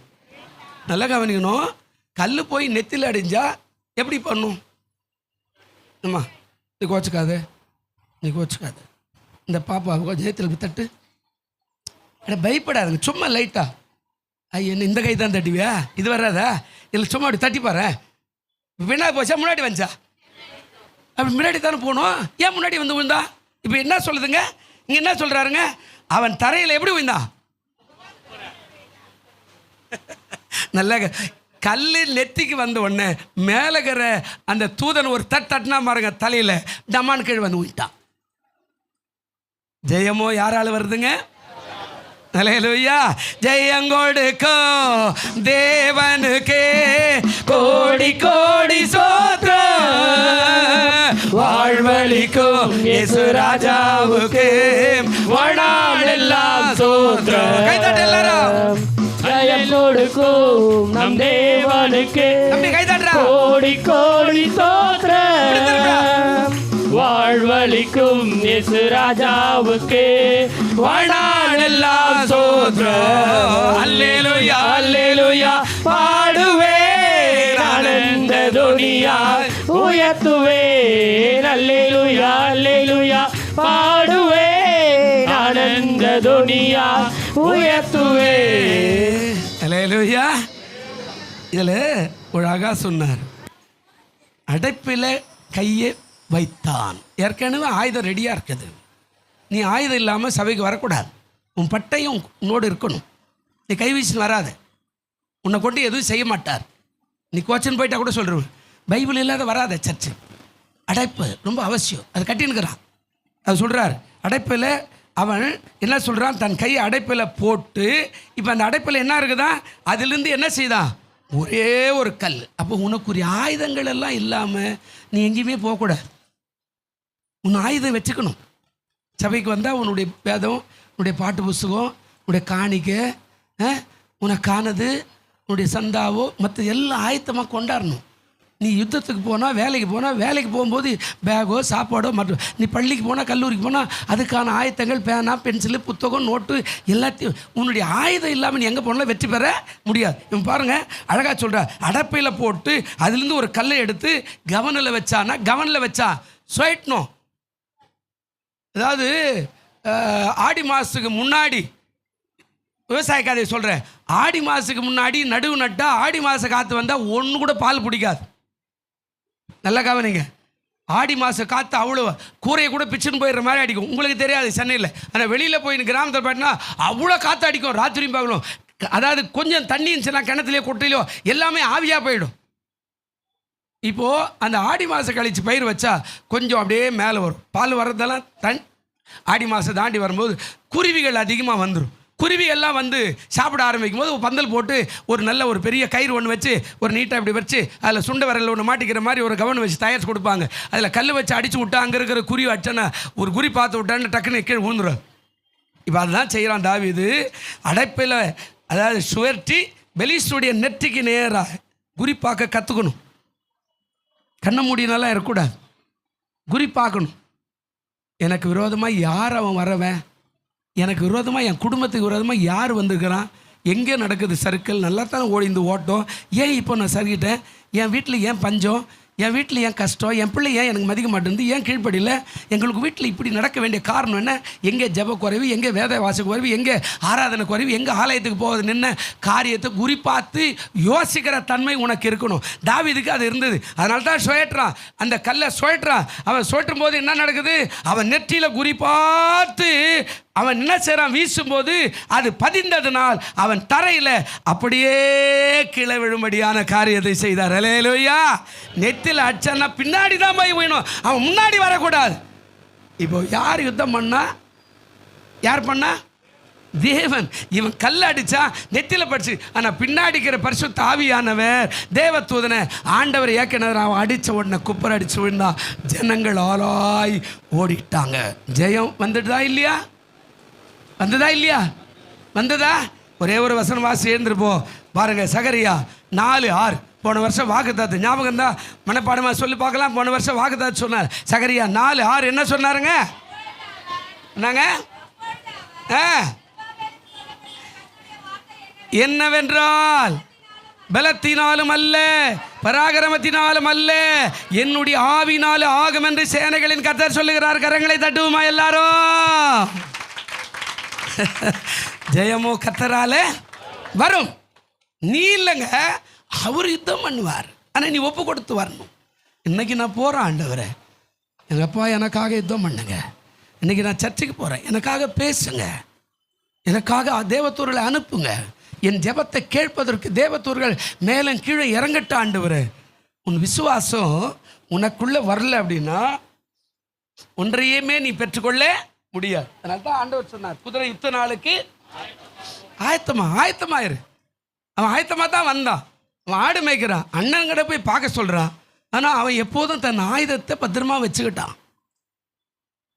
[SPEAKER 1] நல்லா கவனிக்கணும். கல் போய் நெத்தியில் அடிஞ்சா எப்படி பண்ணும்? அம்மா நீ கோச்சுக்காது, நீ கோச்சுக்காது. இந்த பாப்பா கொஞ்சம் நேரத்தில் தட்டு. பயப்படாதுங்க, சும்மா லைட்டா. என்ன இந்த கை தான் தட்டுவியா, இது வராதா? இல்லை சும்மா அப்படி தட்டி பாரு. பின்னாடி போச்சா முன்னாடி வந்துச்சா? அப்படி முன்னாடி தானே போகணும். ஏன் முன்னாடி வந்து விழுந்தா? இப்போ என்ன சொல்லுதுங்க இங்கே, என்ன சொல்கிறாருங்க? அவன் தரையில் எப்படி விழுந்தான்? நல்ல கல் நெத்திக்கு வந்த உடனே மேலகிற அந்த தூதன் ஒரு தட்டினா பாருங்க, தலையில் டமான் கீழ் வந்து விட்டான். ஜெயமோ யாரால வருதுங்க? அல்லேலூயா. ஜெயங்கொடுக்கோ தேவனுக்கே கோடி கோடி ஸ்தோத்திரம், வாழ்வளிக்கும் இயேசு ராஜாவுக்கு வாழ்நாளெல்லாம் ஸ்தோத்திரம். கை தட்டு எல்லாரும்.
[SPEAKER 4] ஜெயம் கொடுக்கும் நம் தேவனுக்கு கோடி கோடி ஸ்தோத்திரம், வாழ்வளிக்கும் இயேசு ராஜாவுக்கு வாழ்நாளெல்லாம் ஸ்தோத்திரம். அல்லேலூயா அல்லேலூயா பாடுவேன் ஆனந்த துனியாய் உயர்த்துவேன். அல்லேலூயா அல்லேலூயா பாடுவேன் ஆனந்த துனியாய் உயர்த்துவேன்.
[SPEAKER 1] அல்லேலூயா. இதில் ஒரு அழகா சொன்னார், அடைப்பில் கையை வைத்தான். ஏற்கனவே ஆயுதம் ரெடியாக இருக்குது. நீ ஆயுதம் இல்லாமல் சபைக்கு வரக்கூடாது. உன் பட்டையும் உன்னோடு இருக்கணும். நீ கை வீசி வராது, உன்னை கொண்டு எதுவும் செய்ய மாட்டார். நீ கோச்சன் போயிட்டா கூட சொல்கிறேன், பைபிள் இல்லாத வராத சர்ச்சு. அடைப்பு ரொம்ப அவசியம். அது கட்டினுக்கிறான். அது சொல்கிறார். அடைப்பில் அவன் என்ன சொல்கிறான், தன் கையை அடைப்பில் போட்டு, இப்போ அந்த அடைப்பில் என்ன இருக்குதா, அதிலிருந்து என்ன செய்தான், ஒரே ஒரு கல். அப்போ உனக்குரிய ஆயுதங்கள் எல்லாம் இல்லாமல் நீ எங்கேயுமே போகக்கூடாது. உன் ஆயுதம் வச்சுக்கணும். சபைக்கு வந்தால் உன்னுடைய வேதம், உன்னுடைய பாட்டு புஸ்தகம், உன்னுடைய காணிக்கை, உனக்கானது, உன்னுடைய சந்தாவோ மற்ற எல்லாம் ஆயத்தமாக கொண்டாடணும். நீ யுத்தத்துக்கு போனால், வேலைக்கு போனால், வேலைக்கு போகும்போது பேகோ சாப்பாடோ மற்றும் நீ பள்ளிக்கு போனால், கல்லூரிக்கு போனால் அதுக்கான ஆயத்தங்கள், பேனா, பென்சிலு, புத்தகம், நோட்டு எல்லாத்தையும். உன்னுடைய ஆயுதம் இல்லாமல் நீ எங்கே போனாலும் வெற்றி பெற முடியாது. இவன் பாருங்கள் அழகாக சொல்கிற, அடைப்பையில் போட்டு அதுலேருந்து ஒரு கல்லை எடுத்து கவனில் வச்சானா, கவனில் வச்சா சொயிட்டணும். அதாவது ஆடி மாதத்துக்கு முன்னாடி விவசாய கதையை சொல்கிறேன். ஆடி மாதத்துக்கு முன்னாடி நடுவு நட்டால் ஆடி மாதம் காற்று வந்தால் ஒன்று கூட பால் பிடிக்காது. நல்லா கவனிங்க. ஆடி மாதம் காற்று அவ்வளோ கூரையை கூட பிச்சுன்னு போயிடுற மாதிரி அடிக்கும். உங்களுக்கு தெரியாது சென்னையில், ஆனால் வெளியில் போய் கிராமத்தில் பார்த்தீங்கன்னா அவ்வளோ காற்று அடிக்கும். ராத்திரியும் பார்க்கணும். அதாவது கொஞ்சம் தண்ணி இருந்துச்சுன்னா கிணத்துலையோ கொட்டையிலையோ எல்லாமே ஆவியாக போயிடும். இப்போது அந்த ஆடி மாதம் கழித்து பயிர் வச்சா கொஞ்சம் அப்படியே மேலே வரும். பால் வர்றதெல்லாம் ஆடி மாதம் தாண்டி வரும்போது குருவிகள் அதிகமாக வந்துடும். குருவிகள்லாம் வந்து சாப்பிட ஆரம்பிக்கும் போது பந்தல் போட்டு ஒரு நல்ல ஒரு பெரிய கயிறு ஒன்று வச்சு ஒரு நீட்டாக இப்படி வச்சு அதில் சுண்டை விரலில் ஒன்று மாட்டிக்கிற மாதிரி ஒரு கவனம் வச்சு தயாரித்து கொடுப்பாங்க. அதில் கல் வச்சு அடித்து விட்டா அங்கே இருக்கிற குருவி அடிச்சனா ஒரு குறி பார்த்து விட்டான்னு டக்குன்னு கீழே விழுந்துடும். இப்போ அதுதான் செய்கிறான் தாவீது. அடைப்பில் அதாவது சுவர்த்தி பெலிஸ்துடைய நெற்றிக்கு நேராக குறி பார்க்க கற்றுக்கணும். கண்ண மூடினாலாம் இருக்கக்கூடாது, குறி பார்க்கணும். எனக்கு விரோதமாக யார் அவன் வரவன், எனக்கு விரோதமாக என் குடும்பத்துக்கு விரோதமாக யார் வந்திருக்கிறான், எங்கே நடக்குது சர்க்கிள், நல்லா தான் ஓடி இந்த ஓட்டம், ஏன் இப்போ நான் சரிக்கிட்டேன், என் வீட்டில் ஏன் பஞ்சம், என் வீட்டில் ஏன் கஷ்டம், என் பிள்ளை ஏன் எனக்கு மதிக்க மாட்டேங்குது, ஏன் கீழ்ப்படியில், எங்களுக்கு வீட்டில் இப்படி நடக்க வேண்டிய காரணம் என்ன, எங்கே ஜெப குறைவு, எங்கே வேத வாச குறைவு, எங்கே ஆராதனை குறைவு, எங்கே ஆலயத்துக்கு போவது நின்ன காரியத்தை குறிப்பாத்து யோசிக்கிற தன்மை உனக்கு இருக்கணும். தாவீதுக்கு அது இருந்தது. அதனால தான் சுழற்றான், அந்த கல்லை சுழற்றான். அவன் சுழற்றும் போது என்ன நடக்குது, அவன் நெற்றியில் குறிப்பாத்து அவன் என்ன செய்கிறான், வீசும்போது அது பதிந்ததுனால் அவன் தரையில் அப்படியே கீழே விழும்படியான காரியத்தை செய்தார். அல்லேலூயா. நெத்தியில் அடிச்சா பின்னாடி தான் போய் வேணும், அவன் முன்னாடி வரக்கூடாது. இப்போ யார் யுத்தம் பண்ணா, யார் பண்ணா, தேவன். இவன் கல் அடிச்சா நெத்தியில் படிச்சு, ஆனால் பின்னாடிக்கிற பரிசுத்த ஆவியானவர் தேவதூதனை ஆண்டவர் ஏற்கனவே அவன் அடித்த உடனே குப்பர் அடிச்சு விழுந்தா ஜனங்கள் ஆளாய் ஓடிட்டாங்க. ஜெயம் வந்துடுதா இல்லையா, வந்ததா இல்லையா, வந்ததா? ஒரே ஒரு வசனம் வாசி எழுந்திருப்போம் பாருங்க. சகரியா 4:6. போன வருஷம் வாக்குத்தாத்து ஞாபகம் தான், மனப்பாடமாக சொல்லி பார்க்கலாம். போன வருஷம் வாக்குத்தாத்து சொன்னார். சகரியா 4:6 என்ன சொன்னாருங்க, என்னங்க, என்னவென்றால் பலத்தினாலும் அல்ல பராக்கிரமத்தினாலும் அல்ல என்னுடைய ஆவினாலும் ஆகும் என்று சேனைகளின் கர்த்தர் சொல்லுகிறார். கரங்களை தட்டுவோமா எல்லாரும்? ஜெயமோ கர்த்தராலே வரும். நீ இல்லைங்க, அவர் யுத்தம் பண்ணுவார். ஆனால் நீ ஒப்பு கொடுத்து வரணும். இன்னைக்கு நான் போகிறேன் ஆண்டவரே, எங்கள் அப்பா எனக்காக யுத்தம் பண்ணுங்க. இன்னைக்கு நான் சர்ச்சுக்கு போகிறேன், எனக்காக பேசுங்க, எனக்காக தேவதூர்களை அனுப்புங்க. என் ஜெபத்தை கேட்பதற்கு தேவதூர்கள் மேலும் கீழே இறங்கட்ட ஆண்டவரே. உன் விசுவாசம் உனக்குள்ளே வரல அப்படின்னா ஒன்றையுமே நீ பெற்றுக்கொள்ள முடியாது. அதனால தான் ஆண்டவர் சொன்னார், குதிரை யுத்த நாளுக்கு ஆயத்தமாயிரு. அவன் ஆயத்தமாக தான் வந்தான். அவன் ஆடு மேய்க்கிறான், அண்ணன் கடை போய் பார்க்க சொல்கிறான். ஆனால் அவன் எப்போதும் தன் ஆயுதத்தை பத்திரமா வச்சுக்கிட்டான்.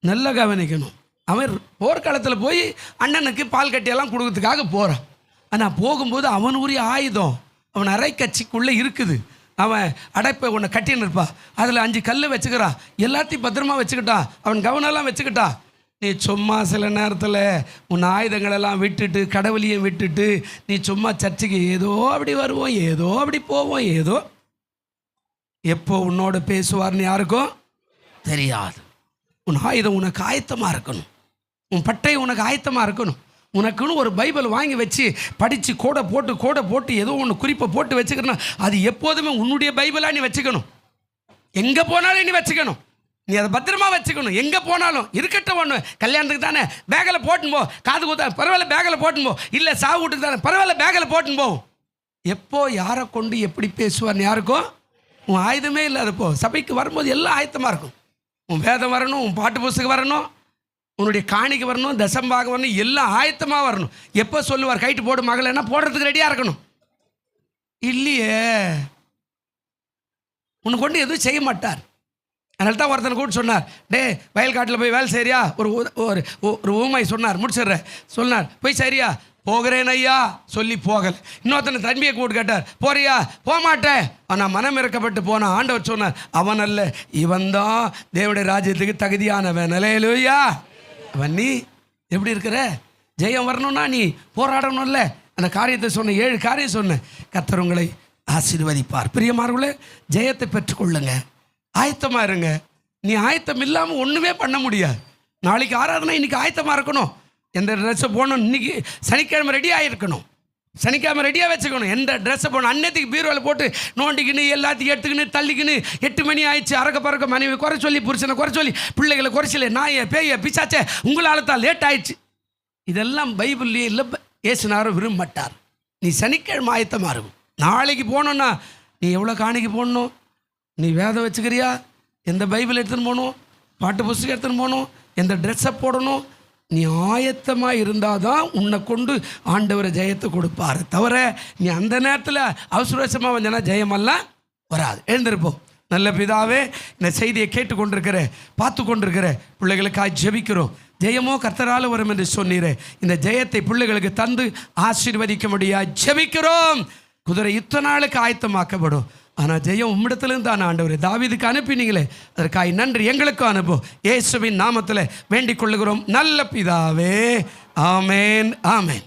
[SPEAKER 1] நல்லா கவனிக்கணும். அவன் போர்க்காலத்தில் போய் அண்ணனுக்கு பால் கட்டியெல்லாம் கொடுக்கறதுக்காக போகிறான். ஆனால் போகும்போது அவன் உரிய ஆயுதம் அவன் அரை கட்சிக்குள்ளே இருக்குது. அவன் அடைப்பை ஒன்று கட்டின்னு இருப்பான், அதில் 5 கல் வச்சுக்கிறான், எல்லாத்தையும் பத்திரமா வச்சுக்கிட்டான், அவன் கவனம்லாம் வச்சுக்கிட்டான். நீ சும்மா சில நேரத்தில் உன் ஆயுதங்களெல்லாம் விட்டுட்டு கடவுளையும் விட்டுட்டு நீ சும்மா சர்ச்சுக்கு ஏதோ அப்படி வருவோம், ஏதோ அப்படி போவோம், ஏதோ எப்போ உன்னோட பேசுவார்னு யாருக்கும் தெரியாது. உன் ஆயுதம் உனக்கு ஆயத்தமாக இருக்கணும், உன் பட்டை உனக்கு ஆயத்தமாக இருக்கணும். உனக்குன்னு ஒரு பைபிள் வாங்கி வச்சு படித்து கோடை போட்டு ஏதோ ஒன்று குறிப்பை போட்டு வச்சுக்கணும். அது எப்போதுமே உன்னுடைய பைபிளாக நீ வச்சுக்கணும். எங்கே போனாலும் நீ வச்சுக்கணும், நீ அதை பத்திரமா வச்சுக்கணும். எங்கே போனாலும் இருக்கட்டும். ஒன்று கல்யாணத்துக்கு தானே பேக்கில் போட்டுன்னு போ, காது கூத்தா பரவாயில்ல பேக்கில் போட்டுன்னு போ, இல்லை சாவு வீட்டுக்கு தானே பரவாயில்ல பேக்கில் போட்டுன்னு போ. எப்போ யாரை கொண்டு எப்படி பேசுவார்னு யாருக்கும் உன் ஆயுதமே இல்லாதப்போ சபைக்கு வரும்போது எல்லாம் ஆயத்தமாக இருக்கும். உன் வேதம் வரணும், உன் பாட்டு புஸ்தகம் வரணும், உன்னுடைய காணிக்கு வரணும், தசம்பாக வரணும், எல்லாம் ஆயத்தமாக வரணும். எப்போ சொல்லுவார் கைட்டு போடு மகளேன்னா போடுறதுக்கு ரெடியாக இருக்கணும். இல்லையே உன்னை கொண்டு எதுவும் செய்ய மாட்டார். அதனால தான் ஒருத்தனை கூட சொன்னார், டே வயல்காட்டில் போய் வேலை சரியா, ஒரு ஊமை சொன்னார், முடிச்சிடுறேன் சொன்னார், போய் சரியா போகிறேன் ஐயா சொல்லி போகலை. இன்னொருத்தனை தம்பியை கூப்பிட்டு கேட்டார், போறியா, போக மாட்டேன். ஆனால் மனம் இறக்கப்பட்டு போன ஆண்டவர் சொன்னார், அவன் அல்ல இவன் தான் தேவனுடைய ராஜ்யத்துக்கு தகுதியானவன். அல்லேலூயா. அவன் நீ எப்படி இருக்கிற, ஜெயம் வரணும்னா நீ போராடணும்ல. அந்த காரியத்தை சொன்ன 7 காரியம் சொன்னேன். கர்த்தர் உங்களை ஆசீர்வதிப்பார். பிரியமானவர்களே, ஜெயத்தை பெற்றுக்கொள்ளுங்க, ஆயத்தமாக இருங்க. நீ ஆயத்தம் இல்லாமல் ஒன்றுமே பண்ண முடியாது. நாளைக்கு ஆராதனை, இன்னைக்கு ஆயத்தமாக இருக்கணும். எந்த ட்ரெஸ்ஸை போகணும், இன்னைக்கு சனிக்கிழமை ரெடி ஆகிருக்கணும். சனிக்கிழமை ரெடியாக வச்சுக்கணும். எந்த ட்ரெஸ்ஸை போடணும் அன்னத்துக்கு பீரோவில் போட்டு நோண்டிக்கின்னு எல்லாத்தையும் எடுத்துக்கின்னு தள்ளிக்கின்னு 8 மணி ஆயிடுச்சு அறக்க பறக்க மனைவி குறை சொல்லி புருஷனை குறை சொல்லி பிள்ளைகளை குறைச்சல நாயை பேய பிசாச்சே உங்களால் தான் லேட் ஆயிடுச்சு. இதெல்லாம் பைபிள்லேயே இல்லை, ஏசுனாரும் விரும்ப மாட்டார். நீ சனிக்கிழமை ஆயத்தமாக இருக்கும். நாளைக்கு போகணுன்னா நீ எவ்வளோ காணிக்கு போடணும், நீ வேதம் வச்சுக்கிறியா, எந்த பைபிள் எடுத்துன்னு போகணும், பாட்டு புஸ்தகம் எடுத்துன்னு போகணும், எந்த ட்ரெஸ்ஸை போடணும், நீ ஆயத்தமாக இருந்தால் தான் உன்னை கொண்டு ஆண்டவரை ஜெயத்தை கொடுப்பார். தவிர நீ அந்த நேரத்தில் அவசரவசமாக வந்தனா ஜெயமெல்லாம் வராது. எழுந்திருப்போம். நல்ல பிதாவே, இந்த செய்தியை கேட்டுக்கொண்டிருக்கிற பார்த்து கொண்டிருக்கிற பிள்ளைகளுக்காக ஜெபிக்கிறோம். ஜெயமோ கர்த்தரால் வரும் என்று சொன்னீரே, இந்த ஜெயத்தை பிள்ளைகளுக்கு தந்து ஆசீர்வதிக்க முடியாது ஜெபிக்கிறோம். குதிரை இத்தனை நாளுக்கு ஆயத்தமாக்கப்படும், ஆனால் ஜெயம் உம்மிடத்திலிருந்து தான் ஆண்டவரே. தாவீதுக்கு அனுப்பினீங்களே, அதற்காக நன்றி. எங்களுக்கும் அனுப்பும். இயேசுவின் நாமத்தில் வேண்டிக் கொள்ளுகிறோம் நல்ல பிதாவே. ஆமேன், ஆமேன்.